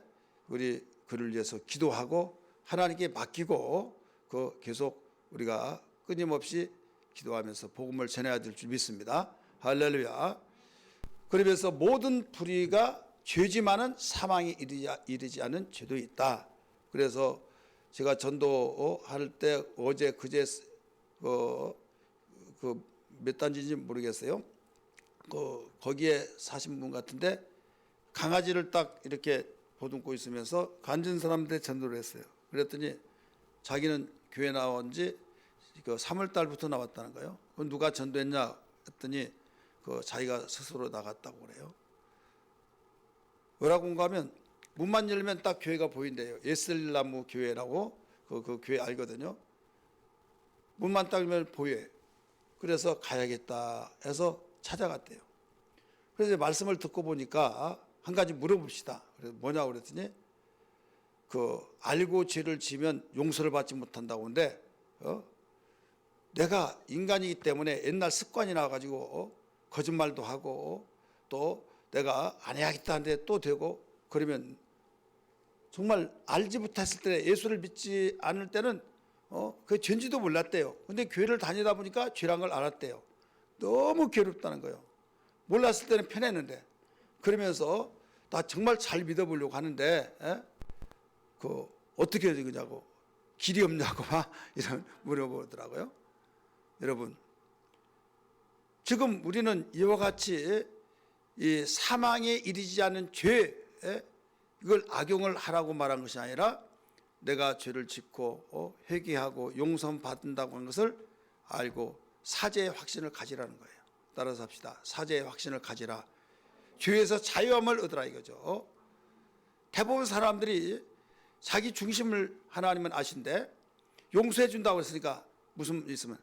우리 그를 위해서 기도하고 하나님께 맡기고 그 계속 우리가 끊임없이 기도하면서 복음을 전해야 될 줄 믿습니다. 할렐루야. 그러면서 모든 불의가 죄지만은 사망에 이르지 않은 죄도 있다. 그래서 제가 전도할 때 어제 그제 몇 단지인지 모르겠어요. 거기에 사신 분 같은데 강아지를 딱 이렇게 보듬고 있으면서 간진 사람들의 전도를 했어요. 그랬더니 자기는 교회 나온 지 3월 달부터 나왔다는 거예요. 그건 누가 전도했냐 했더니 자기가 스스로 나갔다고 그래요. 뭐라고 하면 문만 열면 딱 교회가 보인대요. 예슬나무 교회라고 그 교회 알거든요. 문만 딱 열면 보여요. 그래서 가야겠다 해서 찾아갔대요. 그래서 말씀을 듣고 보니까 한 가지 물어봅시다. 그래서 뭐냐고 그랬더니 알고 죄를 지면 용서를 받지 못한다고 하는데 내가 인간이기 때문에 옛날 습관이 나가지고 거짓말도 하고 또 내가 안 해야겠다 하는데 또 되고 그러면 정말 알지 못했을 때 예수를 믿지 않을 때는 그 죄인지도 몰랐대요. 근데 교회를 다니다 보니까 죄란 걸 알았대요. 너무 괴롭다는 거예요. 몰랐을 때는 편했는데 그러면서 나 정말 잘 믿어보려고 하는데 어떻게 해야 되냐고 길이 없냐고 막 이런 물어보더라고요. 여러분 지금 우리는 이와 같이 이 사망에 이르지 않은 죄 이걸 악용을 하라고 말한 것이 아니라 내가 죄를 짓고 회개하고 용서 받는다고 하는 것을 알고 사죄의 확신을 가지라는 거예요. 따라서 합시다. 사죄의 확신을 가지라. 죄에서 자유함을 얻으라 이거죠. 대부분 사람들이 자기 중심을 하나님은 아신데 용서해 준다고 했으니까 무슨 있으면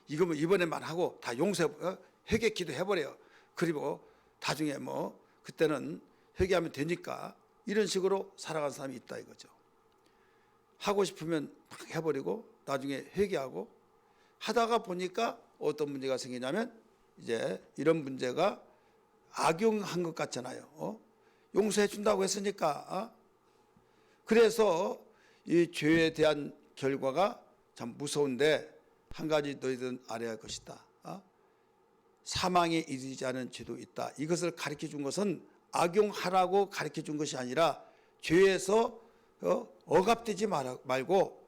이거면 이번에만 하고 다 용서해 회개 기도해버려요. 그리고 나중에 그때는 회개하면 되니까 이런 식으로 살아간 사람이 있다 이거죠. 하고 싶으면 막 해버리고 나중에 회개하고 하다가 보니까 어떤 문제가 생기냐면 이제 이런 문제가 악용한 것 같잖아요. 용서해 준다고 했으니까. 그래서 이 죄에 대한 결과가 참 무서운데 한 가지 너희들은 알아야 할 것이다. 사망에 이르지 않은 죄도 있다. 이것을 가르쳐 준 것은 악용하라고 가르쳐 준 것이 아니라 죄에서 억압되지 말고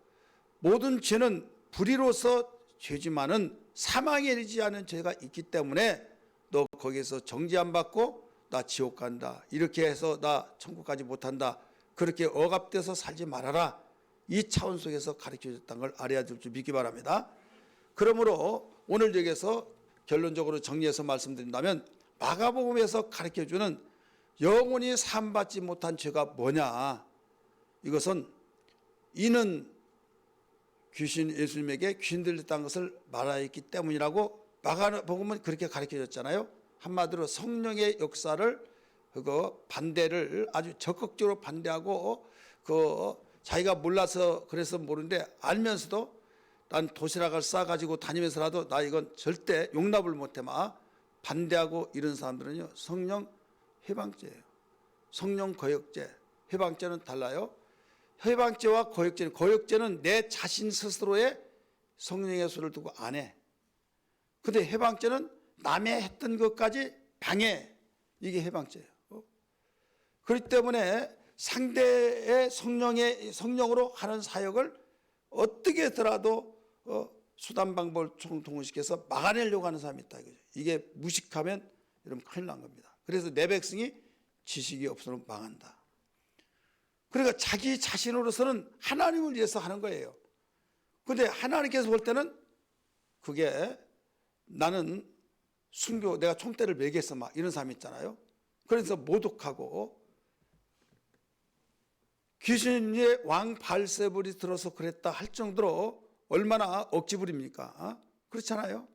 모든 죄는 불의로서 죄지만은 사망에 이르지 않은 죄가 있기 때문에 너 거기에서 정죄 안 받고 나 지옥 간다. 이렇게 해서 나 천국까지 못한다. 그렇게 억압돼서 살지 말아라. 이 차원 속에서 가르쳐줬다는 걸 알아야 될 줄 믿기 바랍니다. 그러므로 오늘 여기서 결론적으로 정리해서 말씀드린다면 마가복음에서 가르쳐주는 영원히 사함받지 못한 죄가 뭐냐. 이것은 이는 귀신 예수님에게 귀신 들렸다는 것을 말하였기 때문이라고 마가복음은 그렇게 가르쳐줬잖아요. 한마디로 성령의 역사를 반대를 아주 적극적으로 반대하고 자기가 몰라서 그래서 모르는데 알면서도 난 도시락을 싸가지고 다니면서라도 나 이건 절대 용납을 못해 반대하고 이런 사람들은요 성령 해방죄예요. 성령 거역죄, 해방죄는 달라요. 해방죄와 거역죄는 내 자신 스스로의 성령의 소리를 두고 안 해. 근데 해방죄는 남의 했던 것까지 방해. 이게 해방죄예요. 그렇기 때문에 상대의 성령으로 하는 사역을 어떻게 하더라도 수단 방법을 동원시켜서 막아내려고 하는 사람이 있다 이거죠. 이게 무식하면 여러분 큰일 난 겁니다. 그래서 내 백성이 지식이 없으면 망한다. 그러니까 자기 자신으로서는 하나님을 위해서 하는 거예요. 그런데 하나님께서 볼 때는 그게 나는 순교 내가 총대를 매겠어 이런 사람 있잖아요. 그래서 모독하고 귀신의 왕 발세불이 들어서 그랬다 할 정도로 얼마나 억지부립니까? 그렇잖아요.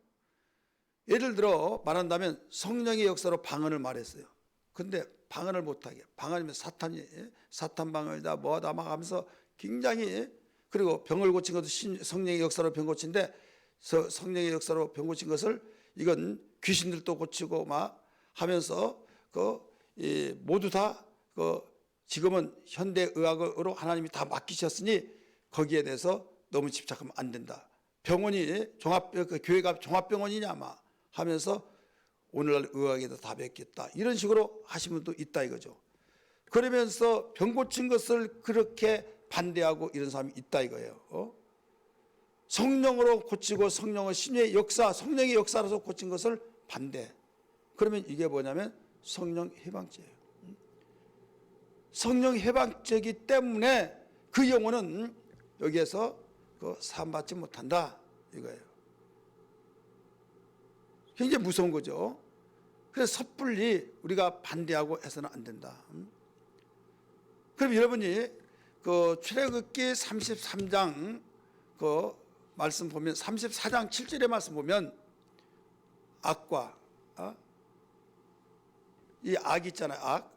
예를 들어 말한다면 성령의 역사로 방언을 말했어요. 근데 방언을 못하게, 방언이면 사탄 방언이다 뭐다 막 하면서 굉장히, 그리고 병을 고친 것도 성령의 역사로 병 고친데 성령의 역사로 병 고친 것을 이건 귀신들도 고치고 막 하면서 모두 다 지금은 현대 의학으로 하나님이 다 맡기셨으니 거기에 대해서 너무 집착하면 안 된다. 병원이 교회가 종합병원이냐 하면서 오늘날 의학에다 다 맡겼다. 이런 식으로 하신 분도 있다 이거죠. 그러면서 병 고친 것을 그렇게 반대하고 이런 사람이 있다 이거예요. 성령으로 고치고 성령의 신의 역사, 성령의 역사로서 고친 것을 반대. 그러면 이게 뭐냐면 성령 해방죄예요. 성령 해방죄이기 때문에 그 영혼은 여기에서 사함받지 못한다 이거예요. 굉장히 무서운 거죠. 그래서 섣불리 우리가 반대하고 해서는 안 된다. 그럼 여러분이 출애굽기 33장 말씀 보면 34장 7절의 말씀 보면 악과 이 악 있잖아요.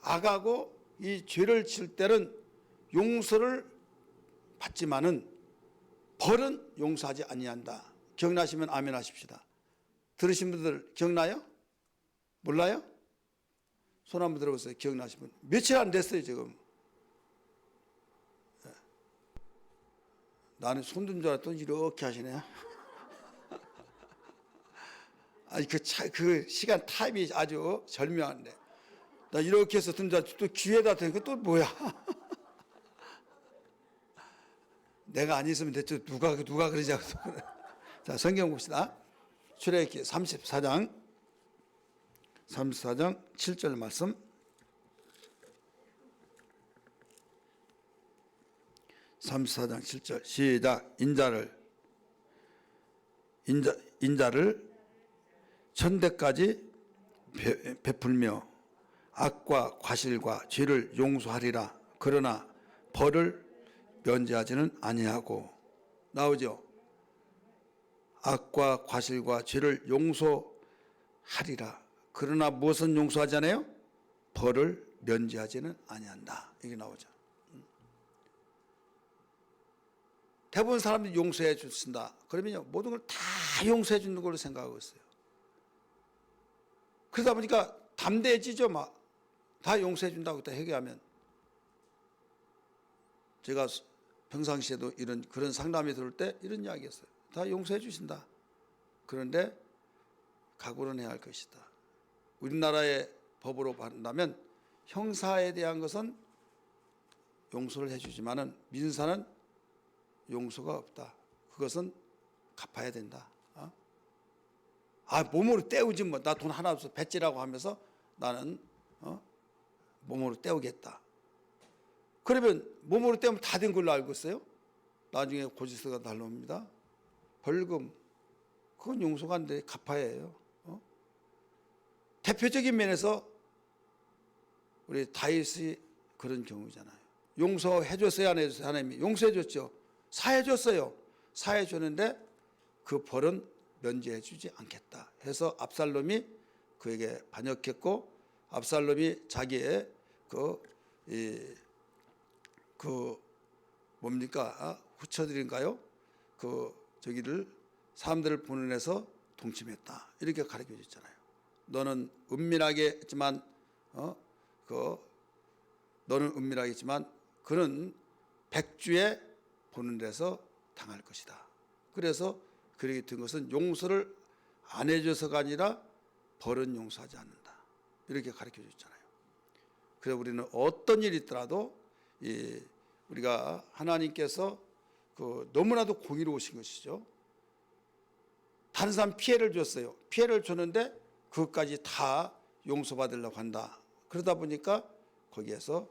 악하고 이 죄를 질 때는 용서를 받지만은 벌은 용서하지 아니한다. 기억나시면 아멘 하십시다. 들으신 분들 기억나요? 몰라요? 손 한번 들어보세요. 기억나시면. 며칠 안 됐어요 지금. 나는 손 든 줄 알았더니 이렇게 하시네. 아니 그 시간 타임이 아주 절묘한데 나 이렇게 해서 든 줄 알았더니 또 귀에다 대는 게 또 뭐야. 내가 안 있으면 대체 누가 그러자고. 자, 성경 봅시다. 출애굽기 34장 7절 말씀. 34장 7절 시작. 인자를 천대까지 베풀며 악과 과실과 죄를 용서하리라. 그러나 벌을 면제하지는 아니하고. 나오죠? 악과 과실과 죄를 용서하리라. 그러나 무엇은 용서하잖아요? 벌을 면제하지는 아니한다. 이게 나오죠. 대부분 사람들이 용서해 주신다. 그러면요 모든 걸 다 용서해 주는 걸로 생각하고 있어요. 그러다 보니까 담대해지죠. 다 용서해 준다고 해결하면. 제가 평상시에도 그런 상담이 들을 때 이런 이야기 했어요. 다 용서해 주신다. 그런데 각오는 해야 할 것이다. 우리나라의 법으로 본다면 형사에 대한 것은 용서를 해주지만은 민사는 용서가 없다. 그것은 갚아야 된다. 몸으로 때우지 나 돈 하나 없어 배지라고 하면서 나는 몸으로 때우겠다. 그러면 몸으로 때우면 다 된 걸로 알고 있어요? 나중에 고지서가 날라옵니다. 벌금, 그건 용서가 안 돼. 갚아야 해요. 대표적인 면에서 우리 다윗이 그런 경우잖아요. 용서해 줬어요, 안 해줬어요? 하나님이 용서해 줬죠. 사해 줬어요. 사해 줬는데 그 벌은 면제해 주지 않겠다 해서 압살롬이 그에게 반역했고, 압살롬이 자기의 뭡니까? 후처들인가요? 저기를 사람들을 보내서 동침했다. 이렇게 가르쳐 줬잖아요. 너는 은밀하게 했지만 너는 은밀하게 했지만 그는 백주에 보는 데서 당할 것이다. 그래서 그렇게 된 것은 용서를 안 해줘서가 아니라 벌은 용서하지 않는다. 이렇게 가르쳐 줬잖아요. 그래서 우리는 어떤 일이 있더라도 우리가 하나님께서 너무나도 공의로우신 것이죠. 다른 사람 피해를 줬어요. 피해를 줬는데 그것까지 다 용서받으려고 한다. 그러다 보니까 거기에서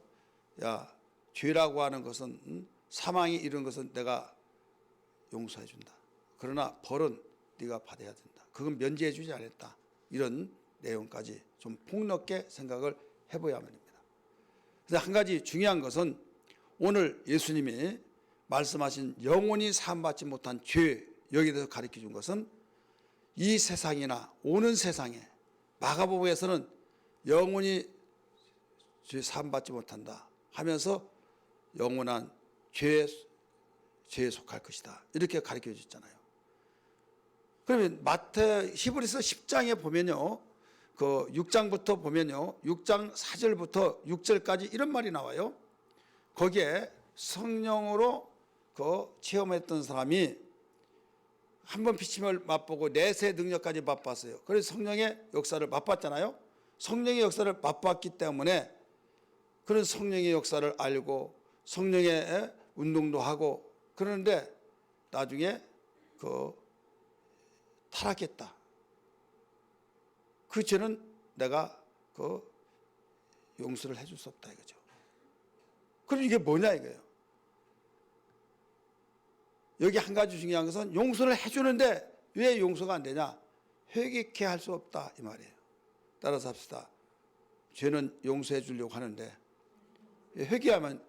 야, 죄라고 하는 것은 사망이 이런 것은 내가 용서해 준다. 그러나 벌은 네가 받아야 된다. 그건 면제해 주지 않았다. 이런 내용까지 좀 폭넓게 생각을 해봐야만 합니다. 그래서 한 가지 중요한 것은 오늘 예수님이 말씀하신 영원히 사함받지 못한 죄, 여기에 대해서 가르쳐 준 것은 이 세상이나 오는 세상에, 마가복음에서는 영원히 죄 사함받지 못한다 하면서 영원한 죄에 속할 것이다. 이렇게 가르쳐 주셨잖아요. 그러면 히브리서 10장에 보면요, 그 6장부터 보면요, 6장 4절부터 6절까지 이런 말이 나와요. 거기에 성령으로 체험했던 사람이 한번 피침을 맛보고 내세 능력까지 맛봤어요. 그래서 성령의 역사를 맛봤잖아요. 성령의 역사를 맛봤기 때문에 그런 성령의 역사를 알고 성령의 운동도 하고 그러는데 나중에 타락했다. 그 죄는 내가 용서를 해줄 수 없다 이거죠. 그럼 이게 뭐냐 이거예요. 여기 한 가지 중요한 것은 용서를 해주는데 왜 용서가 안 되냐? 회개케 할 수 없다 이 말이에요. 따라서 합시다. 죄는 용서해 주려고 하는데 회개하면,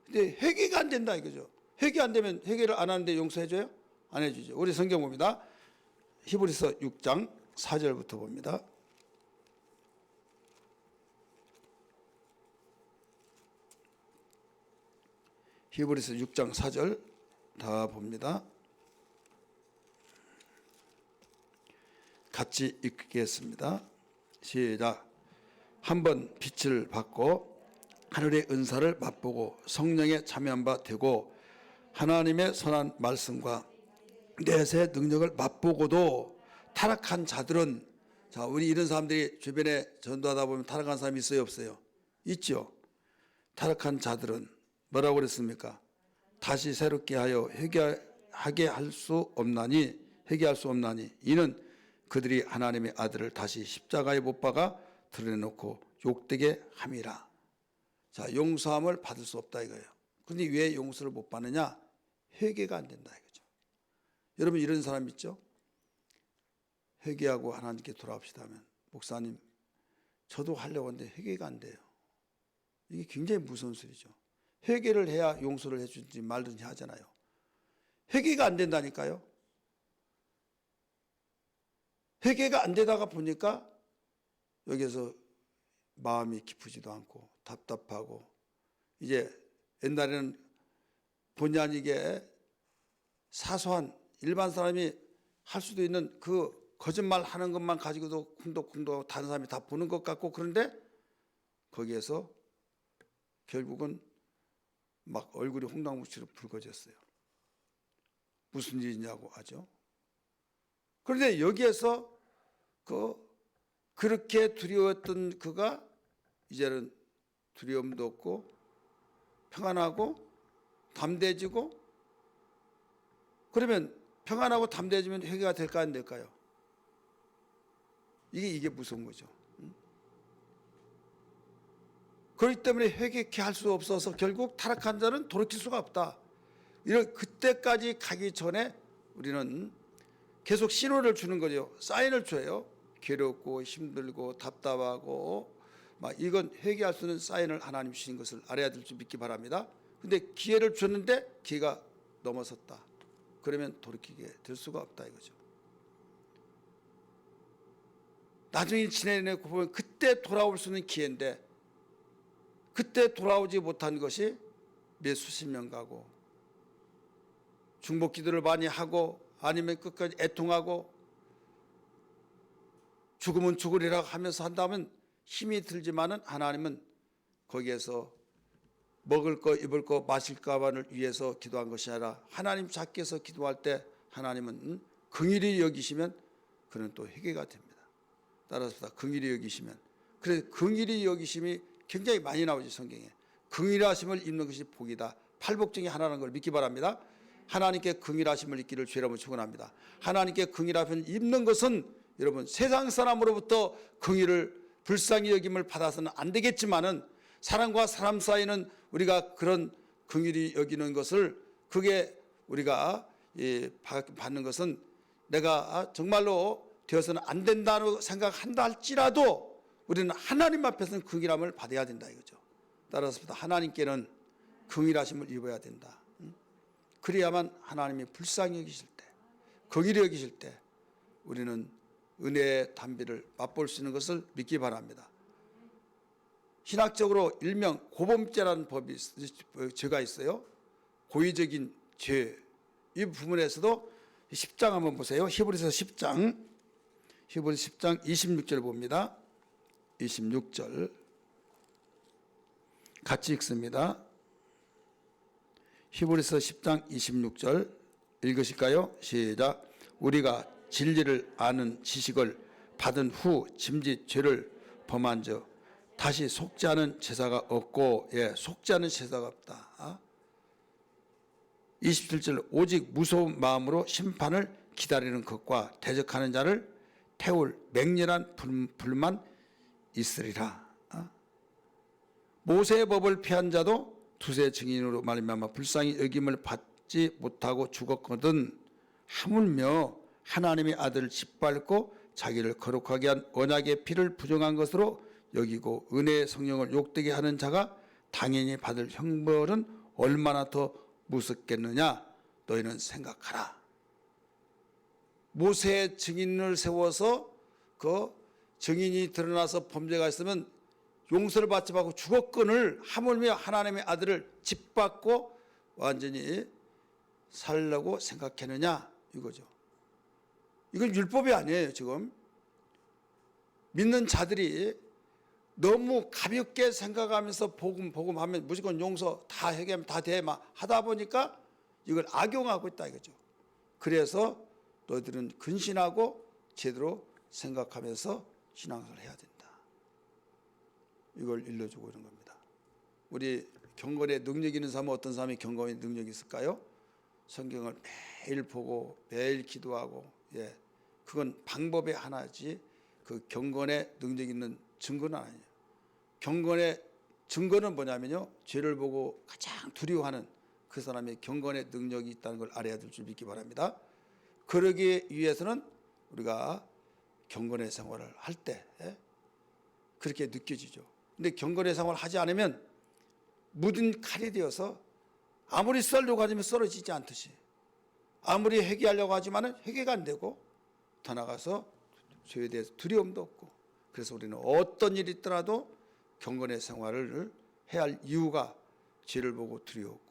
근데 회개가 안 된다 이거죠. 회개 안 되면 회개를 안 하는데 용서해 줘요? 안 해주죠. 우리 성경 봅니다. 히브리서 6장 4절부터 봅니다. 히브리서 6장 4절 다 봅니다. 같이 읽겠습니다. 시작. 한번 빛을 받고 하늘의 은사를 맛보고 성령에 참여한 바 되고 하나님의 선한 말씀과 내세 능력을 맛보고도 타락한 자들은, 자, 우리 이런 사람들이 주변에 전도하다 보면 타락한 사람이 있어요, 없어요? 있죠. 타락한 자들은 뭐라고 그랬습니까? 다시 새롭게 하여 회개하게 할 수 없나니, 회개할 수 없나니 이는 그들이 하나님의 아들을 다시 십자가에 못 박아 드러내놓고 욕되게 함이라. 자, 용서함을 받을 수 없다 이거예요. 그런데 왜 용서를 못 받느냐? 회개가 안 된다 이거죠. 여러분 이런 사람 있죠? 회개하고 하나님께 돌아옵시다 하면, 목사님 저도 하려고 하는데 회개가 안 돼요. 이게 굉장히 무서운 소리죠. 회개를 해야 용서를 해주든지 말든지 하잖아요. 회개가 안 된다니까요. 회개가 안 되다가 보니까 여기서 마음이 깊으지도 않고 답답하고, 이제 옛날에는 본의 아니게 사소한 일반 사람이 할 수도 있는 그 거짓말 하는 것만 가지고도 쿵덕쿵덕 다른 사람이 다 보는 것 같고, 그런데 거기에서 결국은 막 얼굴이 홍당무치로 붉어졌어요. 무슨 일이냐고 하죠. 그런데 여기에서 그렇게 두려웠던 그가 이제는 두려움도 없고 평안하고 담대해지고, 그러면 평안하고 담대해지면 회개가 될까 안 될까요? 이게 무서운 거죠. 그렇기 때문에 회개케 할 수 없어서 결국 타락한 자는 돌이킬 수가 없다. 이런 그때까지 가기 전에 우리는 계속 신호를 주는 거죠. 사인을 줘요. 괴롭고 힘들고 답답하고 막 이건 회개할 수 있는 사인을 하나님 주신 것을 알아야 될 줄 믿기 바랍니다. 근데 기회를 줬는데 기회가 넘어섰다. 그러면 돌이키게 될 수가 없다 이거죠. 나중에 지내고 보면 그때 돌아올 수 있는 기회인데 그때 돌아오지 못한 것이 몇 수십 년 가고 중복 기도를 많이 하고 아니면 끝까지 애통하고 죽으면 죽으리라 하면서 한다면 힘이 들지만은 하나님은 거기에서 먹을 거 입을 거 마실 거만을 위해서 기도한 것이 아니라 하나님 찾기에서 기도할 때 하나님은 긍휼히 여기시면 그는 또 회개가 됩니다. 따라서 긍휼히 여기시면, 그래서 긍휼히 여기심이 굉장히 많이 나오죠. 성경에 긍휼하심을 입는 것이 복이다. 팔복 중에 하나라는 걸 믿기 바랍니다. 하나님께 긍휼하심을 입기를 주의 이름으로 축원합니다. 하나님께 긍휼하심을 입는 것은 여러분 세상 사람으로부터 긍휼을 불쌍히 여김을 받아서는 안 되겠지만은 사람과 사람 사이는 우리가 그런 긍휼히 여기는 것을 그게 우리가 받는 것은 내가 정말로 되어서는 안 된다고 생각한다 할지라도 우리는 하나님 앞에서는 긍휼함을 받아야 된다 이거죠. 따라서 하나님께는 긍휼하심을 입어야 된다. 그래야만 하나님이 불쌍히 여기실 때, 긍휼히 여기실 때 우리는 은혜의 단비를 맛볼 수 있는 것을 믿기 바랍니다. 신학적으로 일명 고범죄라는 죄가 있어요. 고의적인 죄. 이 부분에서도 10장 한번 보세요. 히브리서 10장 26절 봅니다. 26절 같이 읽습니다. 히브리서 10장 26절 읽으실까요? 시작. 우리가 진리를 아는 지식을 받은 후 짐짓 죄를 범한 적 다시 속지 않은 제사가 없고, 속지 않은 제사가 없다. 27절 오직 무서운 마음으로 심판을 기다리는 것과 대적하는 자를 태울 맹렬한 불만 있으리라. 모세의 법을 피한 자도 두세 증인으로 말미암아 불쌍히 여김을 받지 못하고 죽었거든 하물며 하나님의 아들을 짓밟고 자기를 거룩하게 한 언약의 피를 부정한 것으로 여기고 은혜의 성령을 욕되게 하는 자가 당연히 받을 형벌은 얼마나 더 무섭겠느냐 너희는 생각하라. 모세의 증인을 세워서 그 증인이 드러나서 범죄가 있으면 용서를 받지 못하고 죽었건을 하물며 하나님의 아들을 짓밟고 완전히 살려고 생각했느냐 이거죠. 이건 율법이 아니에요. 지금 믿는 자들이 너무 가볍게 생각하면서 복음하면 무조건 용서 다 해결하면 다 돼 막 하다 보니까 이걸 악용하고 있다 이거죠. 그래서 너희들은 근신하고 제대로 생각하면서 신앙생활을 해야 된다. 이걸 일러주고 있는 겁니다. 우리 경건에 능력 있는 사람은 어떤 사람이 경건에 능력이 있을까요? 성경을 매일 보고 매일 기도하고, 그건 방법의 하나지 그 경건에 능력 있는 증거는 아니에요. 경건의 증거는 뭐냐면요, 죄를 보고 가장 두려워하는 그 사람의 경건의 능력이 있다는 걸 알아야 될 줄 믿기 바랍니다. 그러기 위해서는 우리가 경건의 생활을 할 때 그렇게 느껴지죠. 근데 경건의 생활을 하지 않으면 묻은 칼이 되어서 아무리 썰려고 하지만 썰어지지 않듯이, 아무리 회개하려고 하지만 회개가 안 되고, 더 나가서 죄에 대해서 두려움도 없고, 그래서 우리는 어떤 일이 있더라도 경건의 생활을 해야 할 이유가 죄를 보고 두려웠고,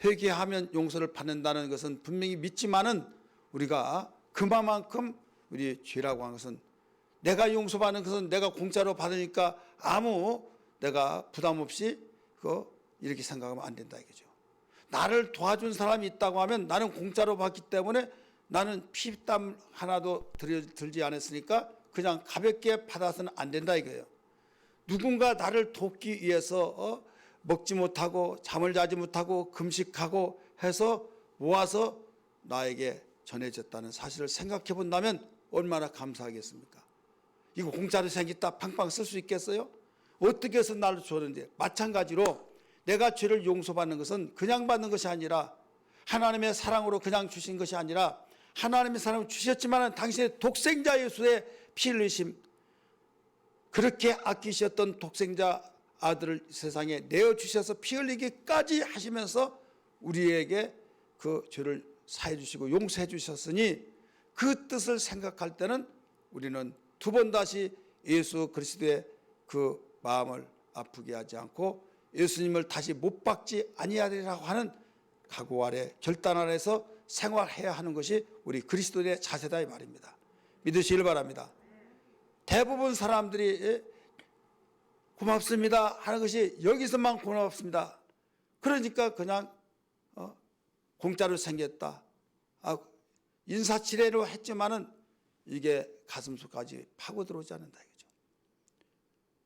회개하면 용서를 받는다는 것은 분명히 믿지만은 우리가 그만큼 우리 죄라고 하는 것은 내가 용서받는 것은 내가 공짜로 받으니까 아무 내가 부담 없이 이렇게 생각하면 안 된다 이거죠. 나를 도와준 사람이 있다고 하면 나는 공짜로 받기 때문에 나는 피땀 하나도 들지 않았으니까 그냥 가볍게 받아서는 안 된다 이거예요. 누군가 나를 돕기 위해서 먹지 못하고 잠을 자지 못하고 금식하고 해서 모아서 나에게 전해졌다는 사실을 생각해 본다면 얼마나 감사하겠습니까? 이거 공짜로 생겼다 팡팡 쓸 수 있겠어요? 어떻게 해서 나를 주었는지. 마찬가지로 내가 죄를 용서받는 것은 그냥 받는 것이 아니라 하나님의 사랑으로 그냥 주신 것이 아니라 하나님의 사랑을 주셨지만 당신의 독생자 예수의 피 흘리심, 그렇게 아끼셨던 독생자 아들을 세상에 내어주셔서 피 흘리기까지 하시면서 우리에게 그 죄를 사해 주시고 용서해 주셨으니 그 뜻을 생각할 때는 우리는 두 번 다시 예수 그리스도의 그 마음을 아프게 하지 않고 예수님을 다시 못 박지 아니하리라고 하는 각오 아래 결단 아래서 생활해야 하는 것이 우리 그리스도인의 자세다 이 말입니다. 믿으시길 바랍니다. 대부분 사람들이 고맙습니다 하는 것이 여기서만 고맙습니다. 그러니까 그냥 공짜로 생겼다. 인사치레로 했지만은 이게 가슴속까지 파고 들어오지 않는다 이거죠.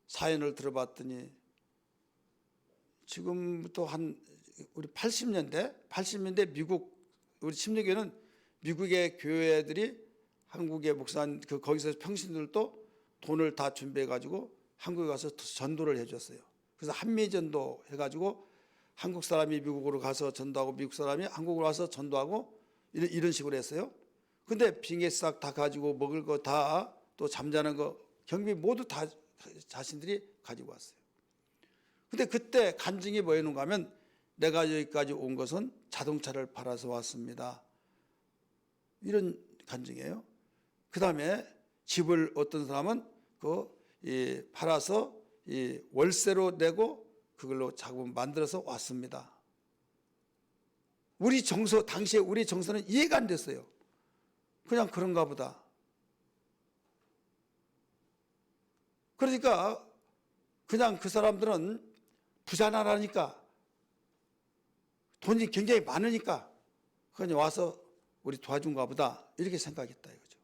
사연을 들어봤더니 지금부터 한 우리 80년대 미국 우리 침례교회는 미국의 교회들이 한국의 목사 거기서 평신들도 돈을 다 준비해 가지고 한국에 가서 전도를 해줬어요. 그래서 한미전도 해가지고 한국 사람이 미국으로 가서 전도하고 미국 사람이 한국으로 와서 전도하고 이런 식으로 했어요. 근데 빙의싹 다 가지고 먹을 거 다 또 잠자는 거 경비 모두 다 자신들이 가지고 왔어요. 근데 그때 간증이 뭐였는가 하면 내가 여기까지 온 것은 자동차를 팔아서 왔습니다. 이런 간증이에요. 그 다음에 집을 어떤 사람은 팔아서 월세로 내고 그걸로 자금 만들어서 왔습니다. 우리 정서, 당시에 우리 정서는 이해가 안 됐어요. 그냥 그런가 보다. 그러니까 그냥 그 사람들은 부자나라니까 돈이 굉장히 많으니까 그냥 와서 우리 도와준가 보다 이렇게 생각했다 이거죠.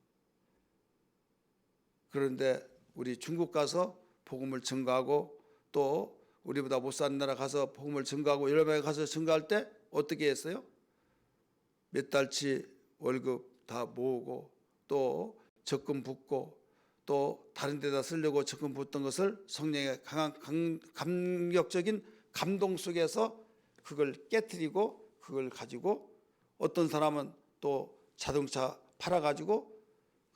그런데 우리 중국 가서 복음을 증거하고 또 우리보다 못 사는 나라 가서 복음을 증거하고 여러 배 가서 증거할 때 어떻게 했어요? 몇 달치 월급 다 모으고 또 적금 붓고 또 다른 데다 쓰려고 적금 붓던 것을 성령의 강한 감격적인 감동 속에서 그걸 깨트리고 그걸 가지고 어떤 사람은 또 자동차 팔아가지고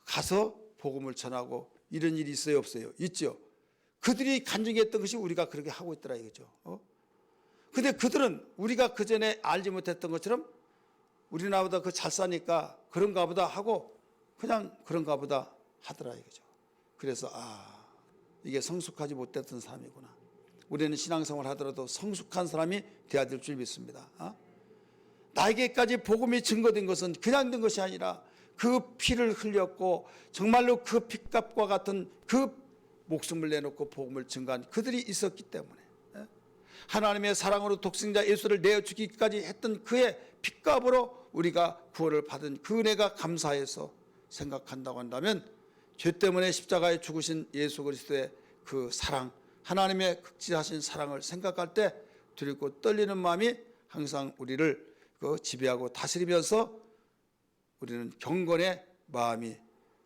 가서 복음을 전하고 이런 일이 있어요 없어요? 있죠. 그들이 간증했던 것이 우리가 그렇게 하고 있더라 이거죠. 근데 그들은 우리가 그전에 알지 못했던 것처럼 우리나라보다 그 잘 사니까 그런가 보다 하고 그냥 그런가 보다 하더라 이거죠. 그래서 이게 성숙하지 못했던 사람이구나. 우리는 신앙생활 하더라도 성숙한 사람이 되어야 될 줄 믿습니다. 나에게까지 복음이 증거된 것은 그냥 된 것이 아니라 그 피를 흘렸고 정말로 그 핏값과 같은 그 목숨을 내놓고 복음을 증거한 그들이 있었기 때문에 하나님의 사랑으로 독생자 예수를 내어주기까지 했던 그의 핏값으로 우리가 구원을 받은 그 은혜가 감사해서 생각한다고 한다면 죄 때문에 십자가에 죽으신 예수 그리스도의 그 사랑, 하나님의 극진하신 사랑을 생각할 때 두렵고 떨리는 마음이 항상 우리를 지배하고 다스리면서 우리는 경건의 마음이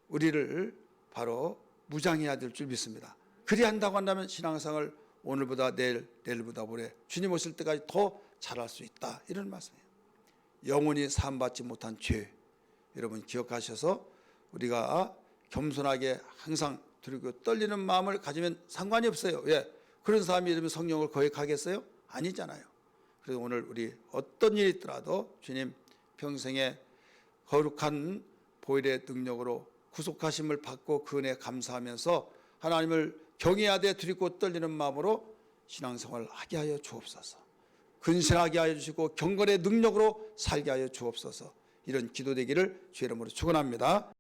우리를 바로 무장해야 될 줄 믿습니다. 그리한다고 한다면 신앙생활을 오늘보다 내일보다 모레 주님 오실 때까지 더 잘할 수 있다 이런 말씀이에요. 영원히 사함받지 못한 죄 여러분 기억하셔서 우리가 겸손하게 항상 두렵고 떨리는 마음을 가지면 상관이 없어요. 왜? 그런 사람이 이러면 성령을 거역하겠어요? 아니잖아요. 그래서 오늘 우리 어떤 일이 있더라도 주님 평생에 거룩한 보혈의 능력으로 구속하심을 받고 그 은혜에 감사하면서 하나님을 경외하되 두렵고 떨리는 마음으로 신앙생활을 하게 하여 주옵소서. 근신하게 하여 주시고 경건의 능력으로 살게 하여 주옵소서. 이런 기도되기를 주의 이름으로 축원합니다.